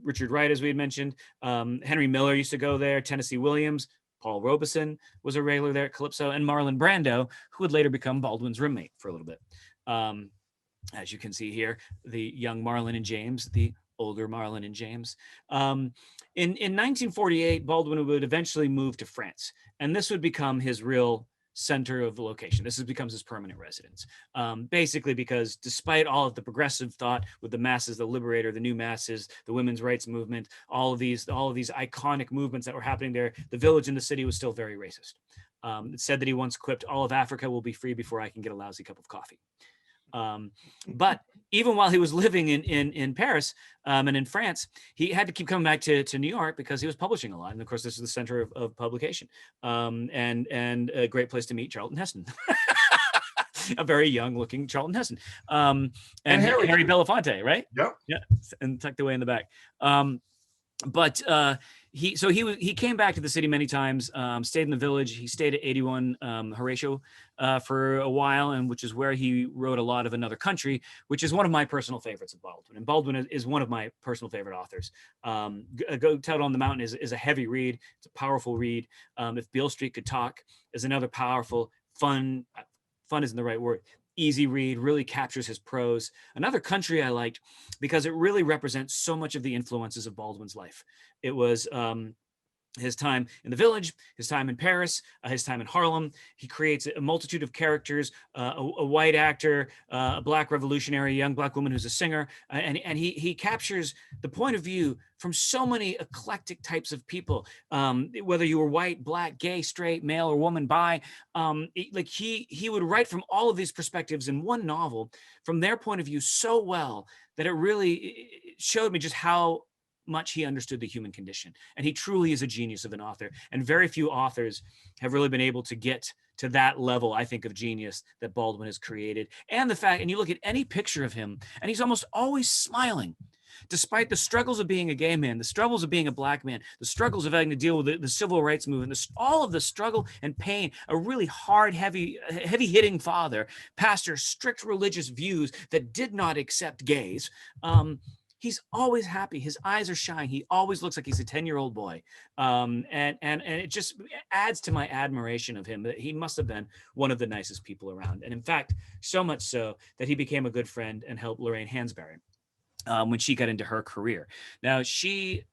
Richard Wright, as we had mentioned. Henry Miller used to go there. Tennessee Williams. Paul Robeson was a regular there at Calypso. And Marlon Brando, who would later become Baldwin's roommate for a little bit. As you can see here, the young Marlon and James, the older Marlon and James. In 1948, Baldwin would eventually move to France, and this would become his real center of location. This becomes his permanent residence, basically because despite all of the progressive thought with the masses, the liberator, the new masses, the women's rights movement, all of these iconic movements that were happening there, the Village in the city was still very racist. It said that he once quipped, "All of Africa will be free before I can get a lousy cup of coffee." But even while he was living in Paris and in France, he had to keep coming back to New York because he was publishing a lot. And of course, this is the center of publication, and a great place to meet Charlton Heston. A very young looking Charlton Heston. And Harry Belafonte, right?
Yep.
Yeah. And tucked away in the back. But he came back to the city many times, stayed in the Village. He stayed at 81 Horatio for a while, and which is where he wrote a lot of Another Country, which is one of my personal favorites of Baldwin. And Baldwin is one of my personal favorite authors. Go Tell It on the Mountain is a heavy read. It's a powerful read. If Beale Street Could Talk is another powerful, fun isn't the right word, easy read, really captures his prose. Another Country I liked because it really represents so much of the influences of Baldwin's life. It was his time in the Village, his time in Paris, his time in Harlem. He creates a multitude of characters, a white actor, a black revolutionary, a young black woman who's a singer, and he captures the point of view from so many eclectic types of people, whether you were white, black, gay, straight, male, or woman, bi. He would write from all of these perspectives in one novel from their point of view so well that it really showed me just how much he understood the human condition. And he truly is a genius of an author. And very few authors have really been able to get to that level, I think, of genius that Baldwin has created. And the fact, and you look at any picture of him, and he's almost always smiling, despite the struggles of being a gay man, the struggles of being a black man, the struggles of having to deal with the civil rights movement, all of the struggle and pain, a really hard, heavy-hitting father, pastor, strict religious views that did not accept gays. He's always happy. His eyes are shining. He always looks like he's a 10-year-old boy. And it just adds to my admiration of him that he must have been one of the nicest people around. And in fact, so much so that he became a good friend and helped Lorraine Hansberry when she got into her career. Now, she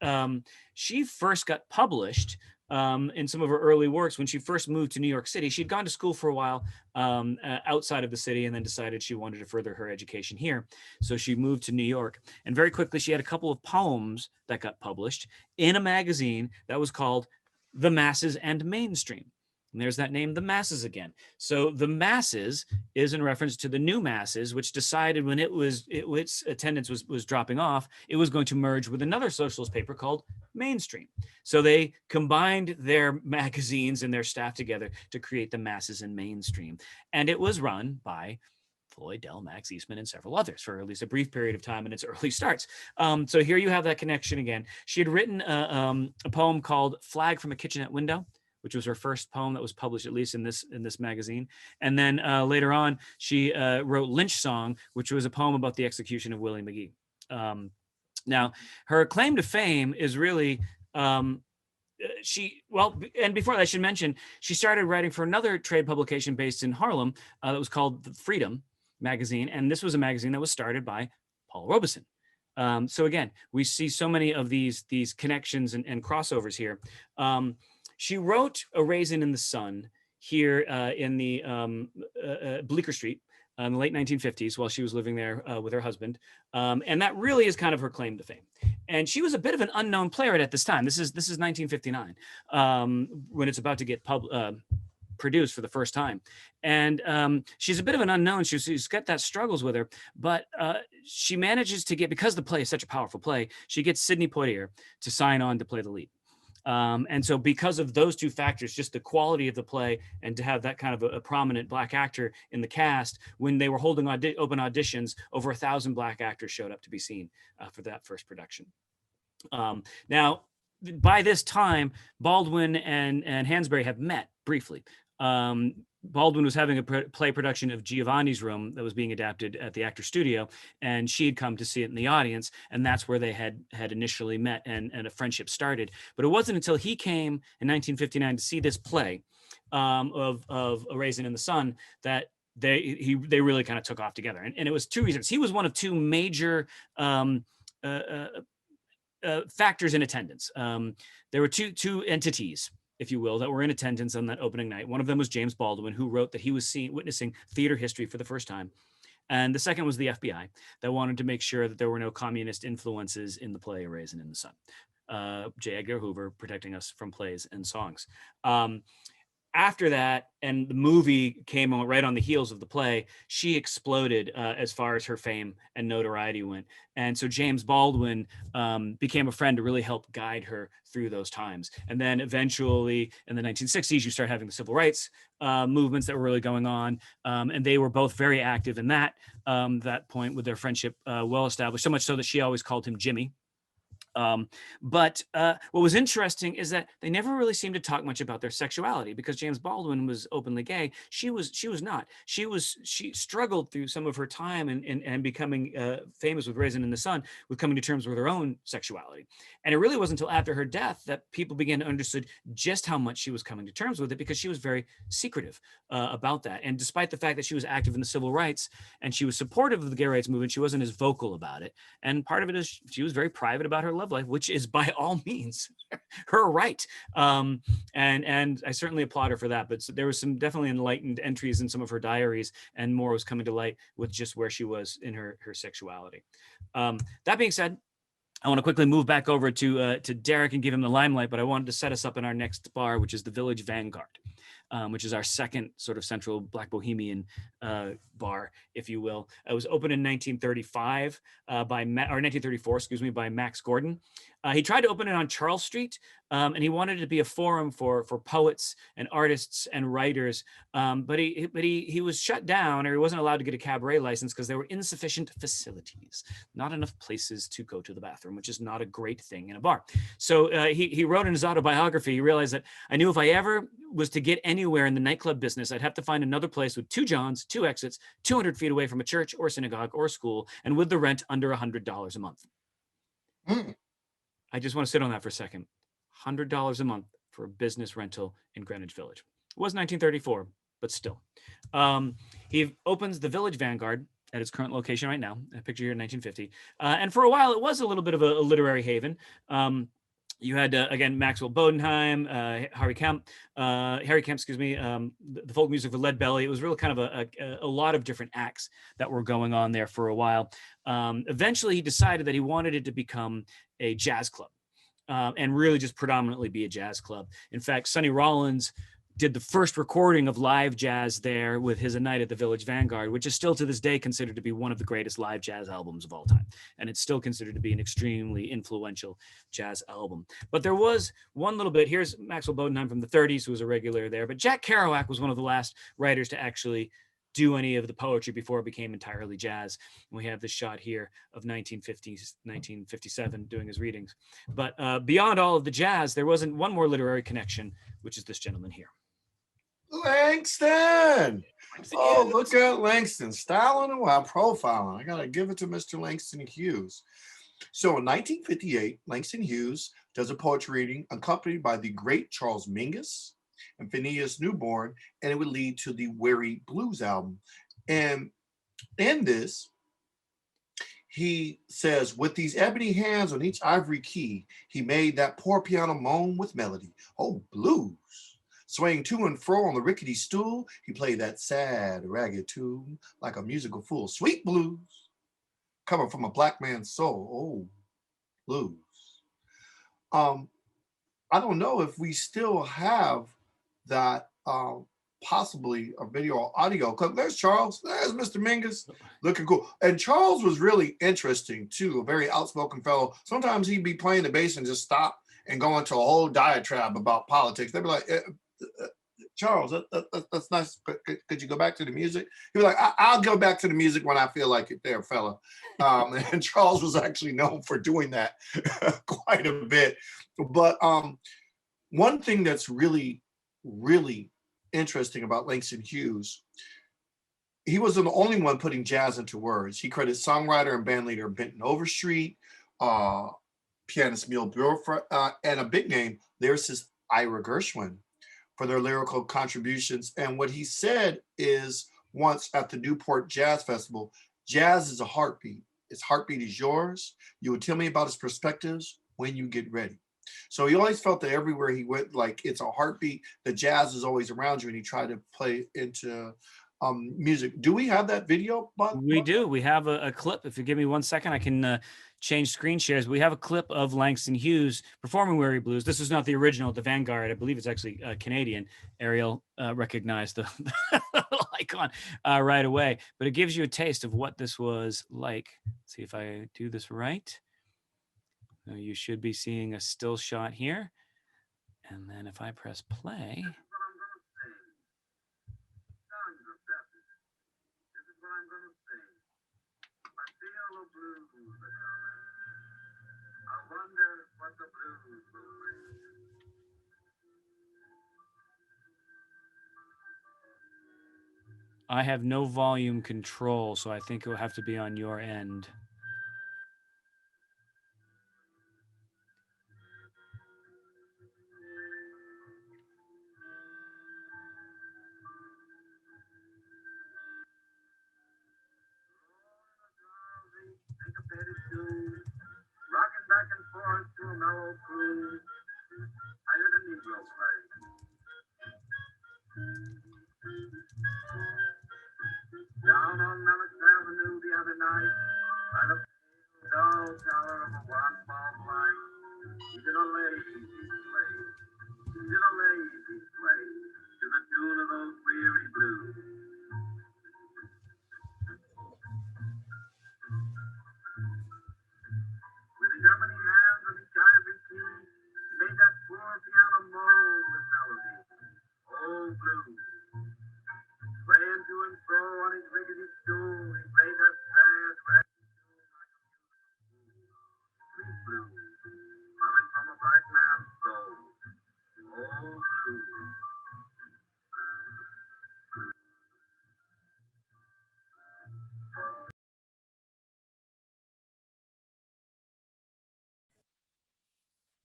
first got published in some of her early works when she first moved to New York City. She'd gone to school for a while outside of the city and then decided she wanted to further her education here. So she moved to New York. And very quickly, she had a couple of poems that got published in a magazine that was called The Masses and Mainstream. And there's that name, The Masses, again. So The Masses is in reference to the New Masses, which decided when its attendance was dropping off, it was going to merge with another socialist paper called Mainstream. So they combined their magazines and their staff together to create The Masses and Mainstream. And it was run by Floyd Dell, Max Eastman, and several others for at least a brief period of time in its early starts. So here you have that connection again. She had written a poem called Flag from a Kitchenette Window, which was her first poem that was published, at least in this magazine. And then later on, she wrote Lynch Song, which was a poem about the execution of Willie McGee. Now, her claim to fame is really, and before that, I should mention, she started writing for another trade publication based in Harlem that was called Freedom magazine. And this was a magazine that was started by Paul Robeson. So again, we see so many of these connections and crossovers here. She wrote A Raisin in the Sun here in the Bleecker Street in the late 1950s while she was living there with her husband. And that really is kind of her claim to fame. And she was a bit of an unknown playwright at this time. This is 1959, when it's about to get produced for the first time. And she's a bit of an unknown. She's got that struggles with her, but she manages to get, because the play is such a powerful play, she gets Sidney Poitier to sign on to play the lead. And so because of those two factors, just the quality of the play and to have that kind of a prominent Black actor in the cast, when they were holding open auditions, over 1,000 Black actors showed up to be seen for that first production. Now, by this time, Baldwin and Hansberry have met briefly. Baldwin was having a play production of Giovanni's Room that was being adapted at the Actors Studio, and she had come to see it in the audience, and that's where they had initially met, and a friendship started. But it wasn't until he came in 1959 to see this play of A Raisin in the Sun that they really kind of took off together. And it was two reasons. He was one of two major factors in attendance. There were two entities, if you will, that were in attendance on that opening night. One of them was James Baldwin, who wrote that he was witnessing theater history for the first time. And the second was the FBI, that wanted to make sure that there were no communist influences in the play A Raisin in the Sun. J. Edgar Hoover protecting us from plays and songs. After that, and the movie came right on the heels of the play, she exploded as far as her fame and notoriety went. And so James Baldwin became a friend to really help guide her through those times. And then eventually in the 1960s, you start having the civil rights movements that were really going on. And they were both very active in that point with their friendship well established, so much so that she always called him Jimmy. But what was interesting is that they never really seemed to talk much about their sexuality, because James Baldwin was openly gay. She was not. She struggled through some of her time and becoming famous with Raisin in the Sun, with coming to terms with her own sexuality. And it really wasn't until after her death that people began to understand just how much she was coming to terms with it, because she was very secretive about that. And despite the fact that she was active in the civil rights and she was supportive of the gay rights movement, she wasn't as vocal about it. And part of it is she was very private about her love life, which is by all means her right. And I certainly applaud her for that. But there was some definitely enlightened entries in some of her diaries, and more was coming to light with just where she was in her sexuality. That being said, I want to quickly move back over to Derrick and give him the limelight, but I wanted to set us up in our next bar, which is the Village Vanguard, which is our second sort of central Black Bohemian bar, if you will. It was opened in 1935 or 1934, excuse me, by Max Gordon. He tried to open it on Charles Street, and he wanted it to be a forum for poets and artists and writers, but he was shut down, or he wasn't allowed to get a cabaret license because there were insufficient facilities, not enough places to go to the bathroom, which is not a great thing in a bar. So he wrote in his autobiography, he realized that, I knew if I ever was to get anywhere in the nightclub business, I'd have to find another place with 2 Johns, 2 exits, 200 feet away from a church or synagogue or school, and with the rent under $100 a month. I just want to sit on that for a second. $100 a month for a business rental in Greenwich Village. It was 1934, but still. He opens the Village Vanguard at its current location right now, a picture here in 1950. And for a while, it was a little bit of a literary haven. You had, again, Maxwell Bodenheim, Harry Kemp, excuse me, the folk music of Lead Belly. It was really kind of a lot of different acts that were going on there for a while. Eventually, he decided that he wanted it to become a jazz club and really just predominantly be a jazz club. In fact, Sonny Rollins did the first recording of live jazz there with his A Night at the Village Vanguard, which is still to this day considered to be one of the greatest live jazz albums of all time. And it's still considered to be an extremely influential jazz album. But there was one little bit, here's Maxwell Bodenheim from the 30s, who was a regular there, but Jack Kerouac was one of the last writers to actually do any of the poetry before it became entirely jazz. And we have this shot here of 1957 doing his readings. But beyond all of the jazz, there wasn't one more literary connection, which is this gentleman here.
Langston. Oh, look at Langston. Styling and wild profiling. I got to give it to Mr. Langston Hughes. So in 1958, Langston Hughes does a poetry reading accompanied by the great Charles Mingus and Phineas Newborn, and it would lead to the Weary Blues album. And in this, he says, with these ebony hands on each ivory key, he made that poor piano moan with melody. Oh, blues. Swaying to and fro on the rickety stool, he played that sad, ragged tune like a musical fool. Sweet blues, coming from a black man's soul. Oh, blues. I don't know if we still have that, possibly a video or audio clip. There's Charles. There's Mr. Mingus, looking cool. And Charles was really interesting too, a very outspoken fellow. Sometimes he'd be playing the bass and just stop and go into a whole diatribe about politics. They'd be like, Charles, that's nice. Could you go back to the music? He'd be like, I'll go back to the music when I feel like it there, fella. And Charles was actually known for doing that quite a bit. But one thing that's really, really interesting about Langston Hughes, he wasn't the only one putting jazz into words. He credits songwriter and bandleader Benton Overstreet, pianist Emil Burford, and a big name, lyricist Ira Gershwin, for their lyrical contributions. And what he said is once at the Newport Jazz Festival, jazz is a heartbeat. Its heartbeat is yours. You would tell me about its perspectives when you get ready. So he always felt that everywhere he went, like it's a heartbeat, the jazz is always around you, and he tried to play into music. Do we have that video?
We do. We have a clip. If you give me 1 second, I can change screen shares. We have a clip of Langston Hughes performing Weary Blues. This is not the original, the Vanguard. I believe it's actually Canadian. Ariel recognized the little icon right away. But it gives you a taste of what this was like. Let's see if I do this right. You should be seeing a still shot here. And then if I press play. I have no volume control, so I think it will have to be on your end.
Rocking back and forth to a mellow groove. I heard a Negro play. Down on Mellick Avenue the other night, by the dull tower of a one-ball light, he did a lazy play. He did a lazy play to the tune of those weary blues. With his ebony hands on each ivory key, he made that poor piano moan with melody. Old blues. Swaying to and fro on his rickety stool, he played that sad, ragged tune like a sweet blues, coming from a black man's soul. Old blues.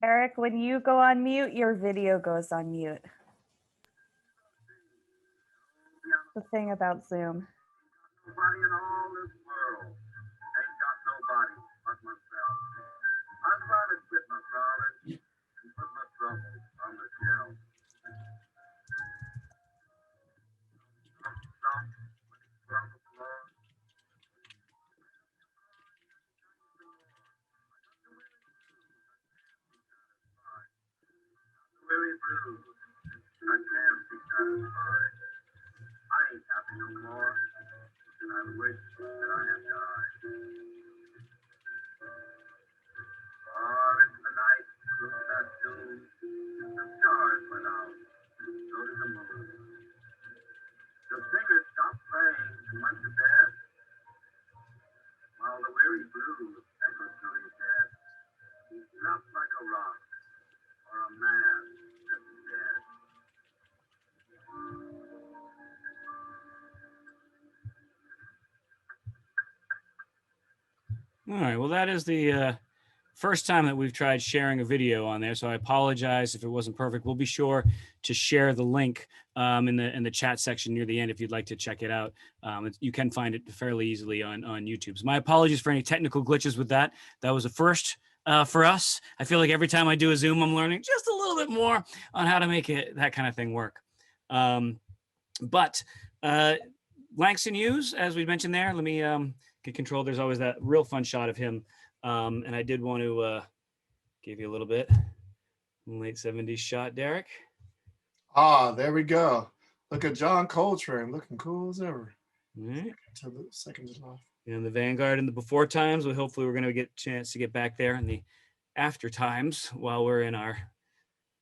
Eric, when you go on mute, your video goes on mute. The thing about Zoom.
Nobody in all this world ain't got nobody but myself. I'd rather quit my frolic and put my troubles on the shelf. Stop when he struck the floor. Weary blues, I can't be satisfied. I ain't happy no more, and I wish that I had died. Far into the night, through that tune, the stars went out, so did the moon. The singer stopped playing and went to bed, while the weary blues echoed through his head. He slept like a rock, or a man that's dead.
All right, well, that is the first time that we've tried sharing a video on there, so I apologize if it wasn't perfect. We'll be sure to share the link in the chat section near the end if you'd like to check it out. You can find it fairly easily on YouTube. So my apologies for any technical glitches with that. That was a first for us. I feel like every time I do a Zoom, I'm learning just a little bit more on how to make that kind of thing work. But Langston Hughes, as we mentioned there, let me get control. There's always that real fun shot of him. And I did want to give you a little bit. Late 70s shot, Derrick.
Ah, there we go. Look at John Coltrane, looking cool as ever.
Right.
To the second to left.
And the Vanguard in the before times. Well, hopefully we're going to get a chance to get back there in the after times while we're in our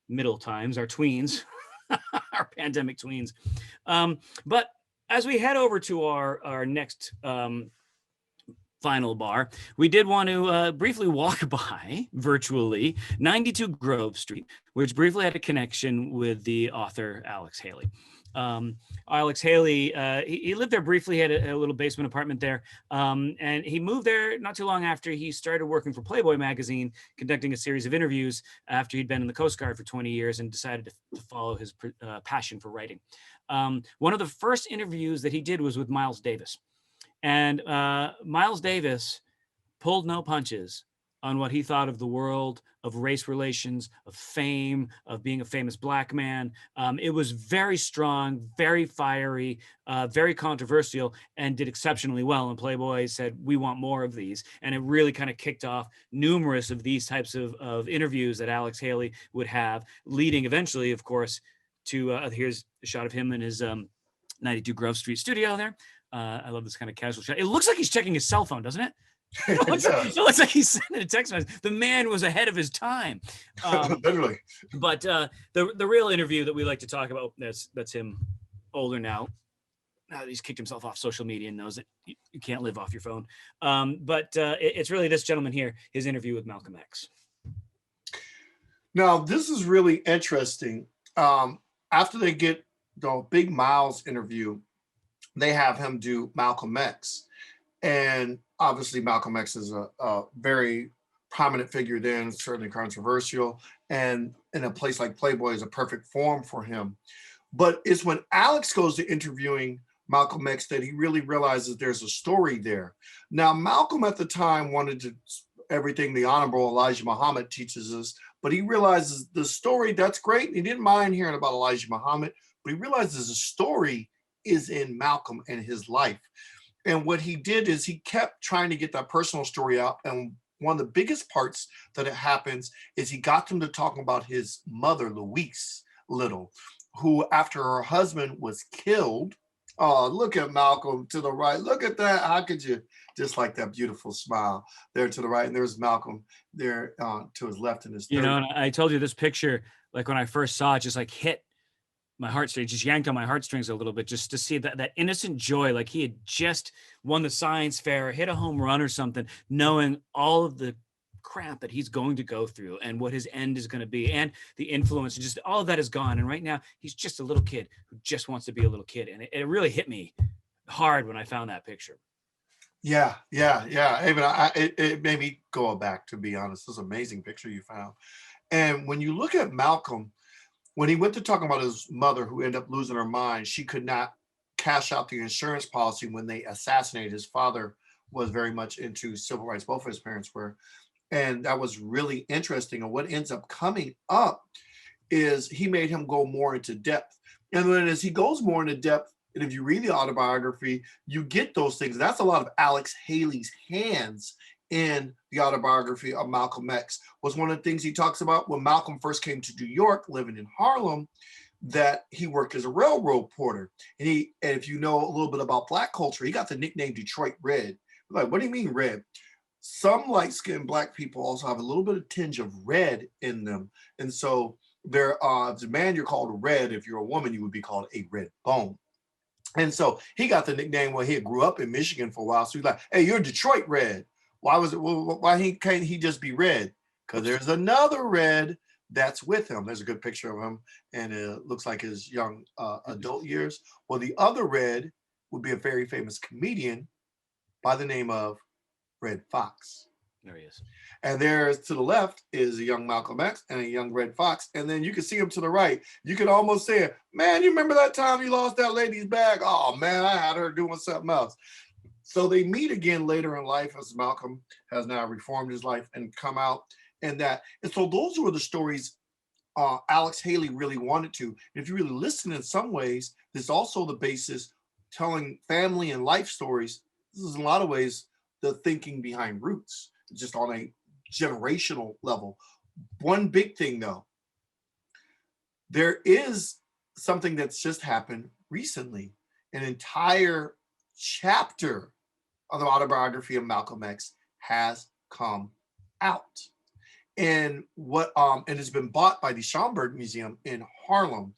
middle times, our tweens, our pandemic tweens. But as we head over to our next final bar, we did want to briefly walk by virtually 92 Grove Street, which briefly had a connection with the author Alex Haley. Alex Haley, he lived there briefly, had a little basement apartment there, and he moved there not too long after he started working for Playboy magazine, conducting a series of interviews after he'd been in the Coast Guard for 20 years and decided to follow his passion for writing. One of the first interviews that he did was with Miles Davis. And Miles Davis pulled no punches on what he thought of the world, of race relations, of fame, of being a famous Black man. It was very strong, very fiery, very controversial, and did exceptionally well. And Playboy said, we want more of these. And it really kind of kicked off numerous of these types of interviews that Alex Haley would have, leading eventually, of course, to, here's a shot of him in his 92 Grove Street studio there. I love this kind of casual shot. It looks like he's checking his cell phone, doesn't it? It looks like he's sending a text message. The man was ahead of his time.
Literally.
But the real interview that we like to talk about, that's him older now. Now that he's kicked himself off social media and knows that you can't live off your phone. But it's really this gentleman here, his interview with Malcolm X.
Now, this is really interesting. After they get the big Miles interview, they have him do Malcolm X. And obviously Malcolm X is a very prominent figure then, certainly controversial. And in a place like Playboy is a perfect forum for him. But it's when Alex goes to interviewing Malcolm X that he really realizes there's a story there. Now, Malcolm at the time wanted to everything the Honorable Elijah Muhammad teaches us, but he realizes the story, that's great. He didn't mind hearing about Elijah Muhammad, but he realizes the story is in Malcolm and his life. And what he did is he kept trying to get that personal story out. And one of the biggest parts that it happens is he got them to talk about his mother, Louise Little, who after her husband was killed. Oh, look at Malcolm to the right. Look at that. How could you just like that beautiful smile there to the right? And there's Malcolm there to his left in his
You know, and I told you this picture, like when I first saw it, just like hit my heartstrings, just yanked on my heartstrings a little bit, just to see that innocent joy, like he had just won the science fair, hit a home run or something, knowing all of the crap that he's going to go through and what his end is going to be, and the influence, and just all of that is gone. And right now he's just a little kid who just wants to be a little kid. And it really hit me hard when I found that picture.
Yeah. Even it made me go back, to be honest. This is an amazing picture you found. And when you look at Malcolm, when he went to talk about his mother who ended up losing her mind, she could not cash out the insurance policy when they assassinated. His father was very much into civil rights. Both of his parents were. And that was really interesting. And what ends up coming up is he made him go more into depth. And then as he goes more into depth, and if you read the autobiography, you get those things. That's a lot of Alex Haley's hands in the autobiography of Malcolm X. Was one of the things he talks about when Malcolm first came to New York, living in Harlem, that he worked as a railroad porter. And if you know a little bit about Black culture, he got the nickname Detroit Red. Like, what do you mean red? Some light-skinned Black people also have a little bit of tinge of red in them. And so there as a man, you're called red. If you're a woman, you would be called a red bone. And so he got the nickname when he grew up in Michigan for a while. So he's like, hey, you're Detroit Red. Why can't he just be red? Because there's another red that's with him. There's a good picture of him, and it looks like his young adult years. Well, the other red would be a very famous comedian by the name of Red Fox.
There he is.
And there to the left is a young Malcolm X and a young Red Fox. And then you can see him to the right. You can almost say, man, you remember that time you lost that lady's bag? Oh, man, I had her doing something else. So they meet again later in life as Malcolm has now reformed his life and come out, and so those were the stories Alex Haley really wanted to. If you really listen, in some ways, there's also the basis telling family and life stories. This is in a lot of ways the thinking behind Roots, just on a generational level. One big thing though, there is something that's just happened recently. An entire chapter of the Autobiography of Malcolm X has come out. And it's been bought by the Schomburg Museum in Harlem.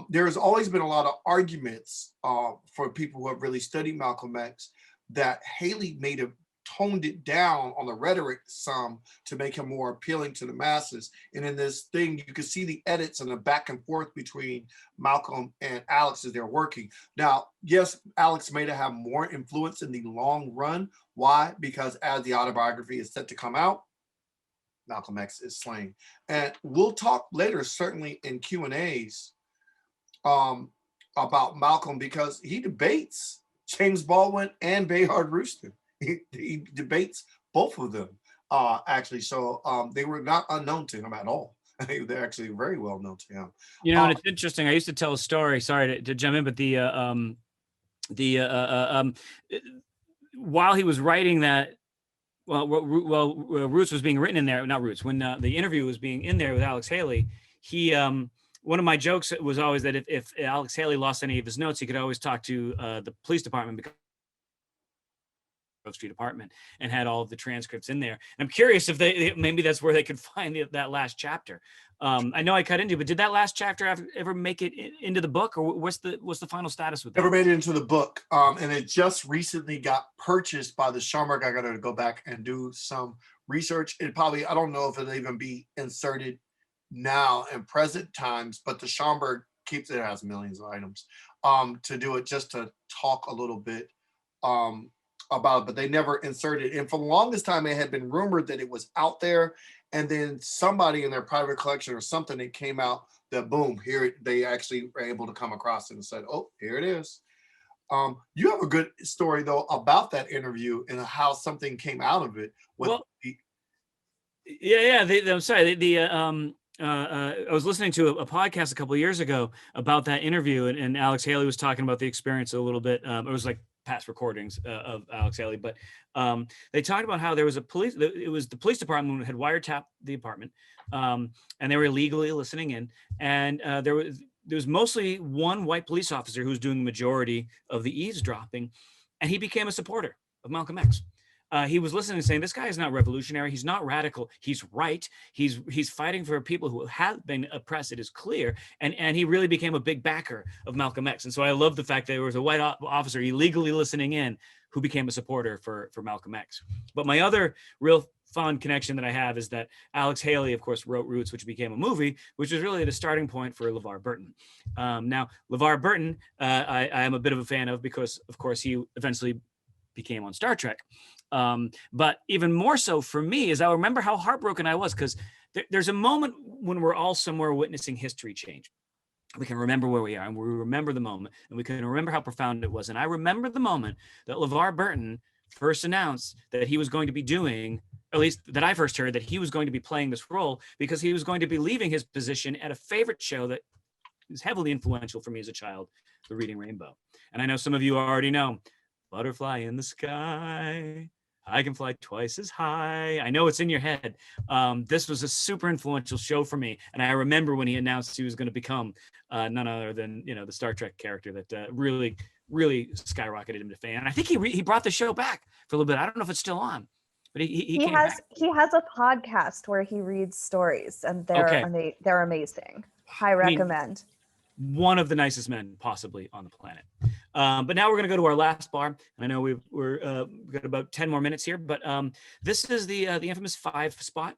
There has always been a lot of arguments for people who have really studied Malcolm X that Haley toned it down on the rhetoric some to make him more appealing to the masses. And in this thing, you can see the edits and the back and forth between Malcolm and Alex as they're working. Now, yes, Alex may have more influence in the long run. Why? Because as the autobiography is set to come out, Malcolm X is slain. And we'll talk later, certainly in Q&As, about Malcolm, because he debates James Baldwin and Bayard Rustin. He debates both of them, actually. So they were not unknown to him at all. They're actually very well known to him.
You know, and it's interesting. I used to tell a story. Sorry to jump in, but while he was writing that, Roots was being written in there, not Roots. When the interview was being in there with Alex Haley, he one of my jokes was always that if Alex Haley lost any of his notes, he could always talk to the police department, because Grove Street apartment, and had all of the transcripts in there. And I'm curious if maybe that's where they could find that last chapter. I know I cut into, but did that last chapter ever make it into the book, or what's the final status with that?
Never made it into the book, and it just recently got purchased by the Schomburg. I got to go back and do some research. I don't know if it'll even be inserted now in present times, but the Schomburg keeps it, has millions of items to do it, just to talk a little bit about it, but they never inserted. And for the longest time, it had been rumored that it was out there, and then somebody in their private collection or something, it came out that boom, here they actually were able to come across it and said, oh, here it is. You have a good story though about that interview and how something came out of it.
I'm sorry. I was listening to a podcast a couple of years ago about that interview, and Alex Haley was talking about the experience a little bit. It was like past recordings of Alex Haley, but they talked about how there was the police department who had wiretapped the apartment, and they were illegally listening in, and there was mostly one white police officer who was doing the majority of the eavesdropping, and he became a supporter of Malcolm X. He was listening and saying, this guy is not revolutionary. He's not radical. He's right. He's fighting for people who have been oppressed. It is clear. And he really became a big backer of Malcolm X. And so I love the fact that there was a white officer illegally listening in who became a supporter for Malcolm X. But my other real fun connection that I have is that Alex Haley, of course, wrote Roots, which became a movie, which was really the starting point for LeVar Burton. Now, LeVar Burton, I am a bit of a fan of, because, of course, he eventually became on Star Trek. But even more so for me is I remember how heartbroken I was, because there's a moment when we're all somewhere witnessing history change. We can remember where we are, and we remember the moment, and we can remember how profound it was. And I remember the moment that LeVar Burton first announced that he was going to be doing, at least that I first heard, that he was going to be playing this role, because he was going to be leaving his position at a favorite show that was heavily influential for me as a child, The Reading Rainbow. And I know some of you already know, butterfly in the sky, I can fly twice as high. I know it's in your head. This was a super influential show for me. And I remember when he announced he was going to become none other than, the Star Trek character that really, really skyrocketed him to fame. And I think he brought the show back for a little bit. I don't know if it's still on, but he has
a podcast where he reads stories, and they're amazing. I recommend.
One of the nicest men possibly on the planet. But now we're going to go to our last bar. And I know we've got about 10 more minutes here, but this is the infamous 5 spot.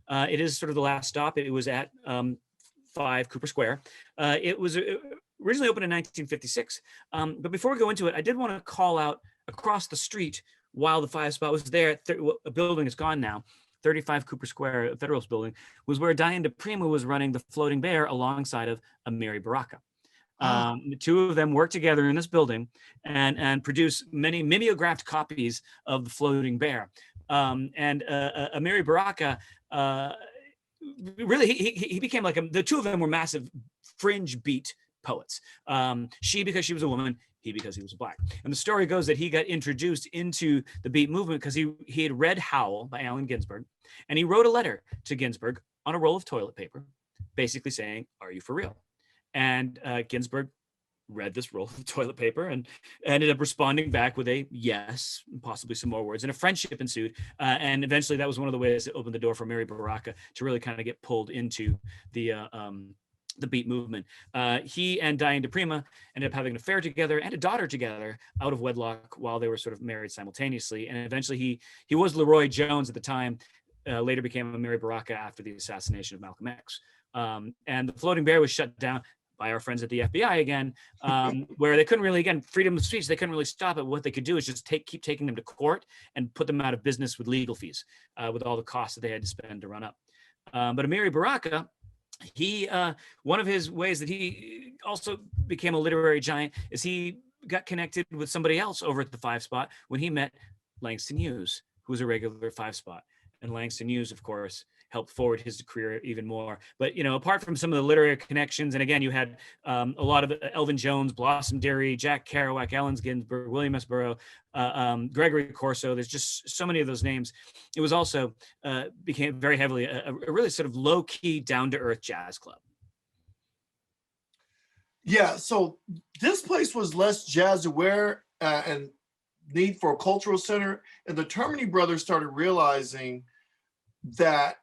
It is sort of the last stop. It was at 5 Cooper Square. It was originally opened in 1956. But before we go into it, I did want to call out across the street while the 5 spot was there. A building is gone now. 35 Cooper Square, a Federalist building, was where Diane DePrima was running the Floating Bear alongside of Amiri Baraka. The two of them worked together in this building and produced many mimeographed copies of The Floating Bear. Amiri Baraka, really, he became like the two of them were massive fringe beat poets. She because she was a woman, he because he was black. And the story goes that he got introduced into the beat movement because he had read Howl by Allen Ginsberg, and he wrote a letter to Ginsberg on a roll of toilet paper, basically saying, "Are you for real?" And Ginsberg read this roll of toilet paper and ended up responding back with a yes, possibly some more words, and a friendship ensued. And eventually that was one of the ways that opened the door for Mary Baraka to really kind of get pulled into the beat movement. He and Diane DePrima ended up having an affair together and a daughter together out of wedlock while they were sort of married simultaneously. And eventually he was Leroy Jones at the time, later became Mary Baraka after the assassination of Malcolm X. And The Floating Bear was shut down by our friends at the FBI again, where they couldn't really, again, freedom of speech, they couldn't really stop it. What they could do is just keep taking them to court and put them out of business with legal fees, with all the costs that they had to spend to run up. But Amiri Baraka, he one of his ways that he also became a literary giant is he got connected with somebody else over at the Five Spot when he met Langston Hughes, who was a regular Five Spot. And Langston Hughes, of course, helped forward his career even more. But, you know, apart from some of the literary connections, and again, you had a lot of Elvin Jones, Blossom Derry, Jack Kerouac, Allen Ginsberg, William S. Burroughs, Gregory Corso. There's just so many of those names. It was also became very heavily a really sort of low-key, down-to-earth jazz club.
Yeah, so this place was less jazz aware and need for a cultural center. And the Termini brothers started realizing that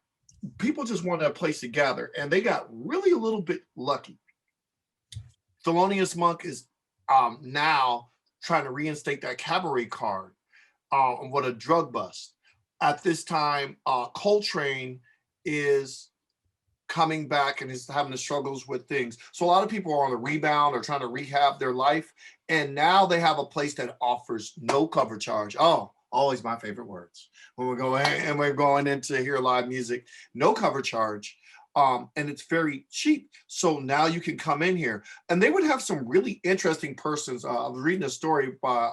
people just wanted a place to gather, and they got really a little bit lucky. Thelonious Monk is now trying to reinstate that cabaret card on what a drug bust. At this time, Coltrane is coming back and is having the struggles with things. So a lot of people are on the rebound or trying to rehab their life, and now they have a place that offers no cover charge. Oh, always my favorite words when we're going in to hear live music, no cover charge. And it's very cheap. So now you can come in here, and they would have some really interesting persons. I was reading a story by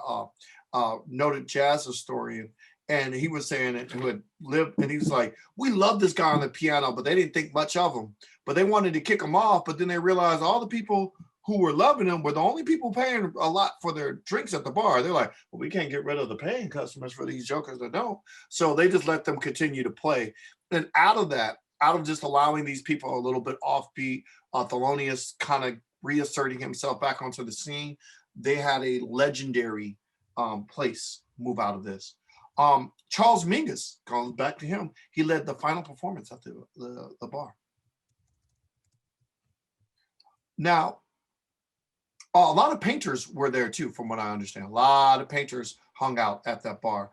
noted jazz historian, and he was saying it, who had lived, and he was like, we love this guy on the piano, but they didn't think much of him, but they wanted to kick him off. But then they realized all the people who were loving him were the only people paying a lot for their drinks at the bar. They're like, well, we can't get rid of the paying customers for these jokers that don't. So they just let them continue to play. And out of that, out of just allowing these people a little bit offbeat, Thelonious kind of reasserting himself back onto the scene, they had a legendary place move out of this. Charles Mingus, going back to him, he led the final performance at the bar. Now, a lot of painters were there too, from what I understand. A lot of painters hung out at that bar.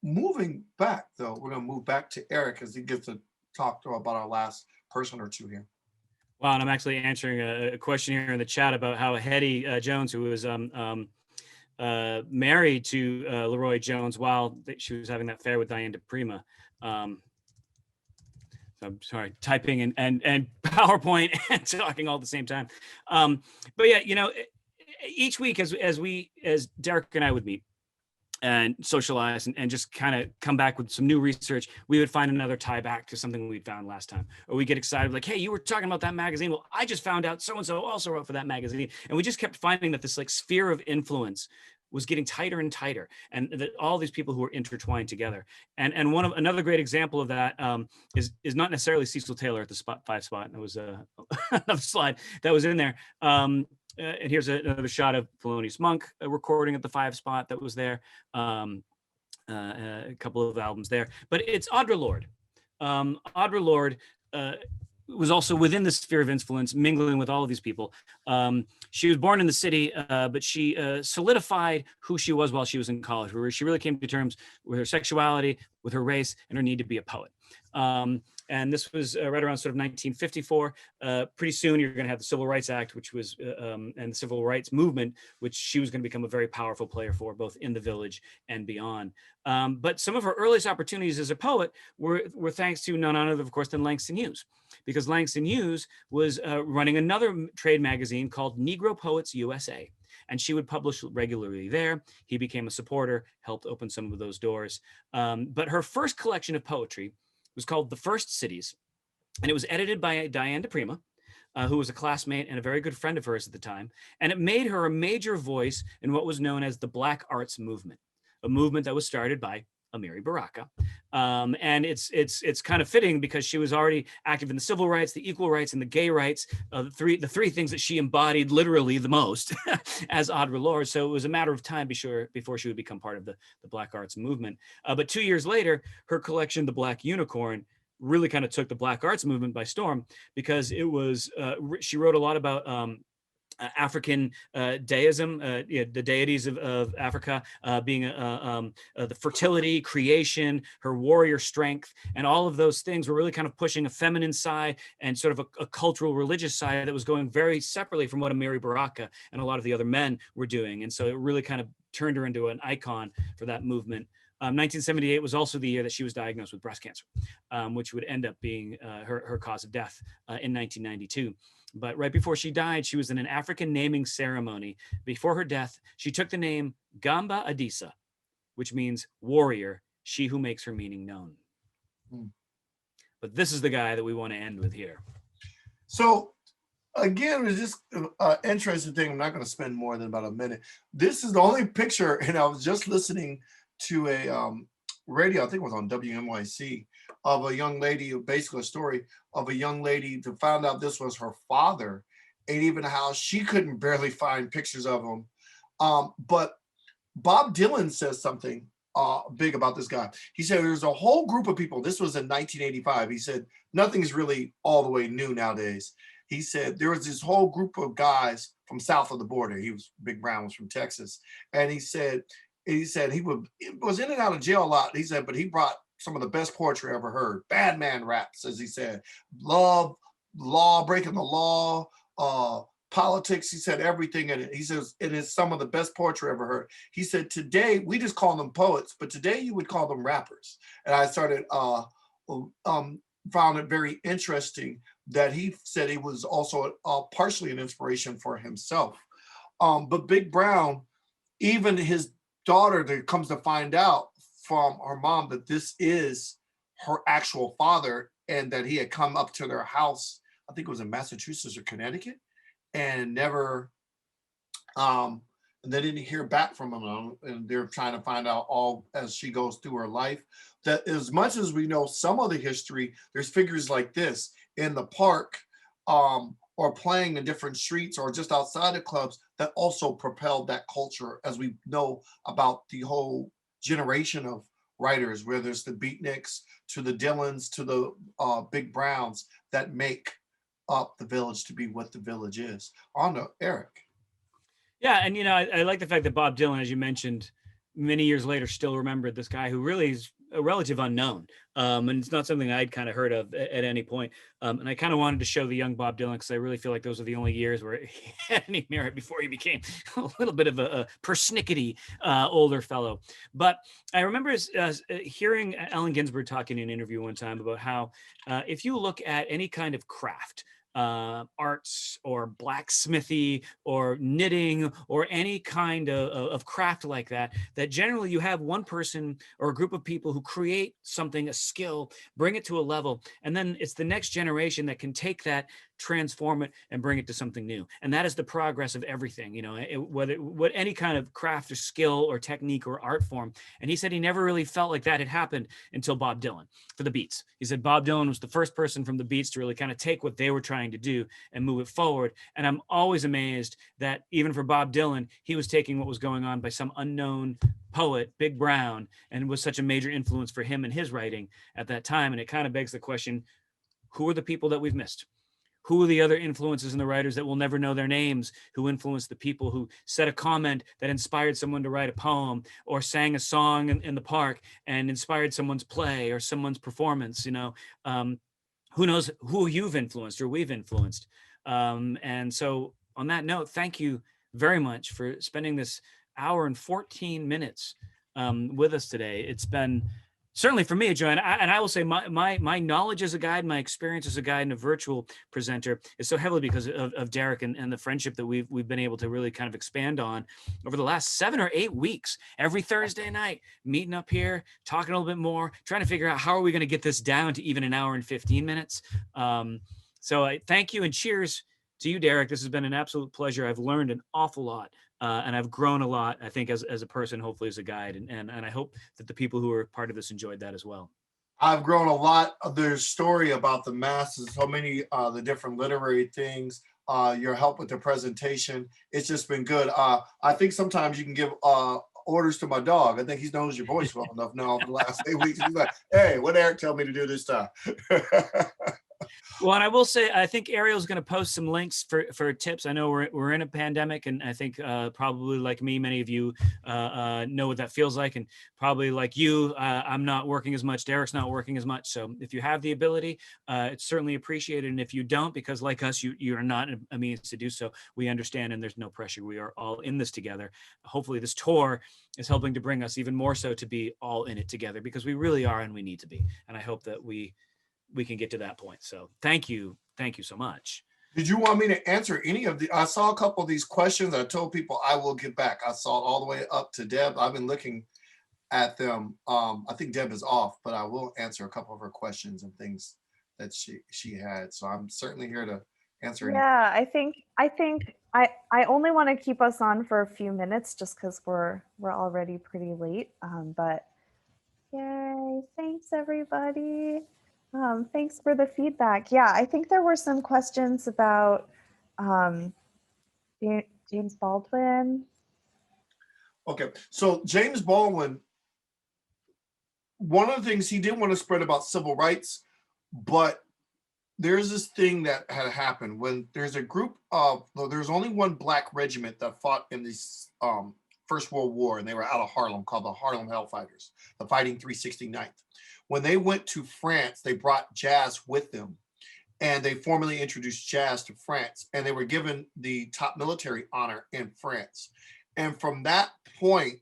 Moving back, though, we're going to move back to Eric as he gets to talk about our last person or two here.
Wow, and I'm actually answering a question here in the chat about how Hetty Jones, who was married to Leroy Jones while she was having that affair with Diane DePrima. I'm sorry, typing and PowerPoint and talking all at the same time. But yeah, you know, each week as Derrick and I would meet and socialize and just kind of come back with some new research, we would find another tie back to something we'd found last time. Or we get excited, like, hey, you were talking about that magazine. Well, I just found out so-and-so also wrote for that magazine. And we just kept finding that this like sphere of influence was getting tighter and tighter, and that all these people who were intertwined together. And another great example of that is not necessarily Cecil Taylor at the Five Spot. That was another slide that was in there. And here's another shot of Thelonious Monk recording at the Five Spot that was there. A couple of albums there, but it's Audre Lorde. Audre Lorde was also within the sphere of influence, mingling with all of these people. She was born in the city, but she solidified who she was while she was in college, where she really came to terms with her sexuality, with her race and her need to be a poet. And this was right around sort of 1954. Pretty soon, you're going to have the Civil Rights Act, which was, and the Civil Rights Movement, which she was going to become a very powerful player for, both in the Village and beyond. But some of her earliest opportunities as a poet were thanks to none other, of course, than Langston Hughes, because Langston Hughes was running another trade magazine called Negro Poets USA. And she would publish regularly there. He became a supporter, helped open some of those doors. But her first collection of poetry was called The First Cities, and it was edited by Diane DePrima, who was a classmate and a very good friend of hers at the time. And it made her a major voice in what was known as the Black Arts Movement, a movement that was started by Amiri Baraka. And it's kind of fitting because she was already active in the civil rights, the equal rights, and the gay rights, the three things that she embodied literally the most as Audre Lorde. So it was a matter of time before she would become part of the Black Arts Movement. But 2 years later, her collection, The Black Unicorn, really kind of took the Black Arts Movement by storm, because it was, she wrote a lot about African deism, the deities of Africa, being the fertility, creation, her warrior strength, and all of those things were really kind of pushing a feminine side and sort of a cultural religious side that was going very separately from what Amiri Baraka and a lot of the other men were doing. And so it really kind of turned her into an icon for that movement. 1978 was also the year that she was diagnosed with breast cancer, which would end up being her cause of death in 1992. But right before she died, she was in an African naming ceremony. Before her death, she took the name Gamba Adisa, which means warrior, she who makes her meaning known. But this is the guy that we want to end with here.
So again, it's just an interesting thing. I'm not going to spend more than about a minute. This is the only picture, and I was just listening to a radio, I think it was on WNYC, of a young lady, basically a story of a young lady to find out this was her father, and even how she couldn't barely find pictures of him. But Bob Dylan says something big about this guy. He said there's a whole group of people. This was in 1985. He said nothing's really all the way new nowadays. He said there was this whole group of guys from south of the border. Big Brown was from Texas, and he said he was in and out of jail a lot. He said, but he brought some of the best poetry I ever heard. Bad man raps, as he said. Love, law, breaking the law, politics. He said everything in it. He says it is some of the best poetry I ever heard. He said today we just call them poets, but today you would call them rappers. And I started found it very interesting that he said he was also partially an inspiration for himself. But Big Brown, even his daughter that comes to find out from her mom that this is her actual father, and that he had come up to their house, I think it was in Massachusetts or Connecticut, and never, and they didn't hear back from him, and they're trying to find out all as she goes through her life. That as much as we know some of the history, there's figures like this in the park, or playing in different streets or just outside of clubs that also propelled that culture, as we know about the whole generation of writers, whether it's the Beatniks to the Dylans to the Big Browns, that make up the Village to be what the Village is. On to Eric.
Yeah, and I like the fact that Bob Dylan, as you mentioned, many years later still remembered this guy who really is a relative unknown, and it's not something I'd kind of heard of at any point. And I kind of wanted to show the young Bob Dylan because I really feel like those are the only years where he had any merit before he became a little bit of a persnickety older fellow. But I remember hearing Allen Ginsberg talking in an interview one time about how if you look at any kind of craft, arts or blacksmithy or knitting or any kind of craft like that, that generally you have one person or a group of people who create something, a skill, bring it to a level, and then it's the next generation that can take that, transform it, and bring it to something new. And that is the progress of everything, what any kind of craft or skill or technique or art form. And he said he never really felt like that had happened until Bob Dylan for the Beats. He said Bob Dylan was the first person from the Beats to really kind of take what they were trying to do and move it forward. And I'm always amazed that even for Bob Dylan, he was taking what was going on by some unknown poet, Big Brown, and was such a major influence for him and his writing at that time. And it kind of begs the question, who are the people that we've missed? who are the other influences in the writers that we'll never know their names, who influenced the people who said a comment that inspired someone to write a poem, or sang a song in the park and inspired someone's play or someone's performance. Who knows who you've influenced or we've influenced. And so on that note, thank you very much for spending this hour and 14 minutes with us today. It's been certainly for me a joy, and I will say my knowledge as a guide, my experience as a guide and a virtual presenter is so heavily because of Derrick and the friendship that we've been able to really kind of expand on over the last 7 or 8 weeks. Every Thursday night, meeting up here, talking a little bit more, trying to figure out how are we going to get this down to even an hour and 15 minutes. So I thank you and cheers to you, Derrick. This has been an absolute pleasure. I've learned an awful lot. And I've grown a lot, I think, as a person, hopefully as a guide. And I hope that the people who are part of this enjoyed that as well.
I've grown a lot. There's story about the masses, so many the different literary things, your help with the presentation. It's just been good. I think sometimes you can give orders to my dog. I think he knows your voice well enough now for the last 8 weeks. He's like, hey, what Eric tell me to do this time?
Well, and I will say, I think Ariel's going to post some links for tips. I know we're in a pandemic, and I think probably like me, many of you know what that feels like, and probably like you, I'm not working as much. Derrick's not working as much. So if you have the ability, it's certainly appreciated. And if you don't, because like us, you're not a means to do so, we understand, and there's no pressure. We are all in this together. Hopefully this tour is helping to bring us even more so to be all in it together, because we really are, and we need to be. And I hope that we can get to that point. So thank you so much.
Did you want me to answer any of I saw a couple of these questions. I told people I will get back. I saw it all the way up to Deb. I've been looking at them. I think Deb is off, but I will answer a couple of her questions and things that she had. So I'm certainly here to answer any.
Yeah, I think I only want to keep us on for a few minutes just because we're already pretty late. But yay, thanks everybody. Thanks for the feedback. Yeah, I think there were some questions about James Baldwin.
Okay, so James Baldwin, one of the things he did want to spread about civil rights, but there's this thing that had happened when there's a group of, there's only one black regiment that fought in this First World War, and they were out of Harlem, called the Harlem Hellfighters, the Fighting 369th. When they went to France, they brought jazz with them, and they formally introduced jazz to France, and they were given the top military honor in France. And from that point,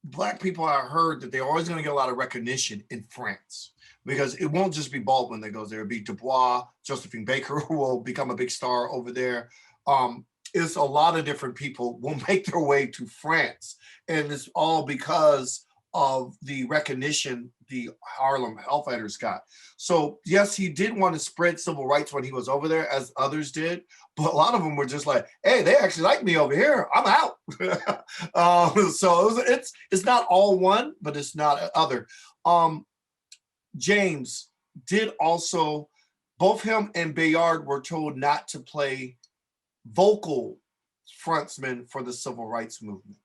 Black people have heard that they're always going to get a lot of recognition in France, because it won't just be Baldwin that goes there. It'll be Dubois, Josephine Baker, who will become a big star over there. It's a lot of different people will make their way to France, and it's all because of the recognition the Harlem Hellfighters got. So yes, he did want to spread civil rights when he was over there, as others did, but a lot of them were just like, hey, they actually like me over here, I'm out. So it's not all one, but it's not other. James did also, both him and Bayard were told not to play vocal frontsmen for the civil rights movement.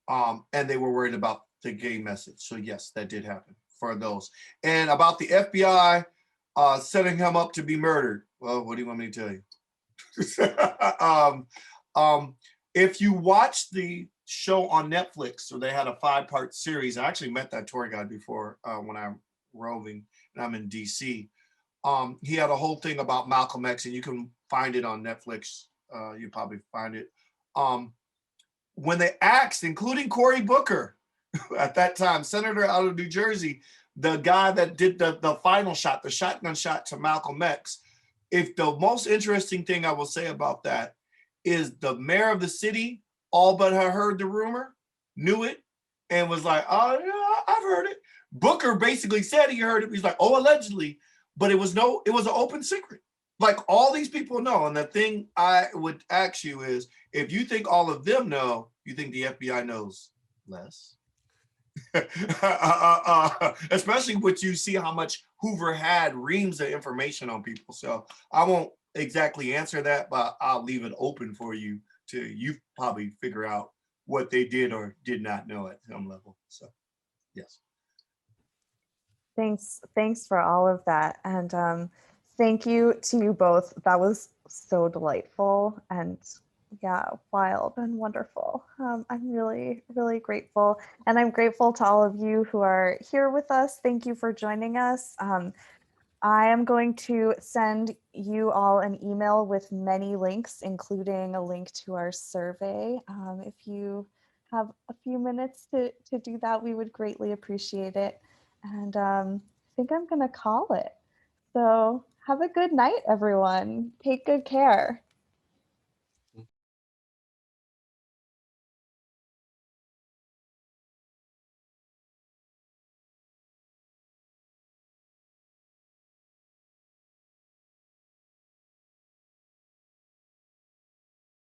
And they were worried about the gay message. So yes, that did happen for those. And about the FBI setting him up to be murdered. Well, what do you want me to tell you? If you watch the show on Netflix, so they had a 5-part series. I actually met that tour guide before when I'm roving and I'm in DC. He had a whole thing about Malcolm X, and you can find it on Netflix. You probably find it. When they asked, including Cory Booker, at that time, senator out of New Jersey, the guy that did the final shot, the shotgun shot to Malcolm X, if the most interesting thing I will say about that is the mayor of the city all but had heard the rumor, knew it, and was like, oh, yeah, I've heard it. Booker basically said he heard it. He's like, oh, allegedly, but it was an open secret. Like, all these people know. And the thing I would ask you is, if you think all of them know, you think the FBI knows less? Especially when you see how much Hoover had reams of information on people. So I won't exactly answer that, but I'll leave it open for you to probably figure out what they did or did not know at some level. So yes.
Thanks for all of that. And Thank you to you both. That was so delightful and yeah, wild and wonderful. I'm really, really grateful. And I'm grateful to all of you who are here with us. Thank you for joining us. I am going to send you all an email with many links, including a link to our survey. If you have a few minutes to do that, we would greatly appreciate it. And I think I'm going to call it. So have a good night, everyone. Take good care.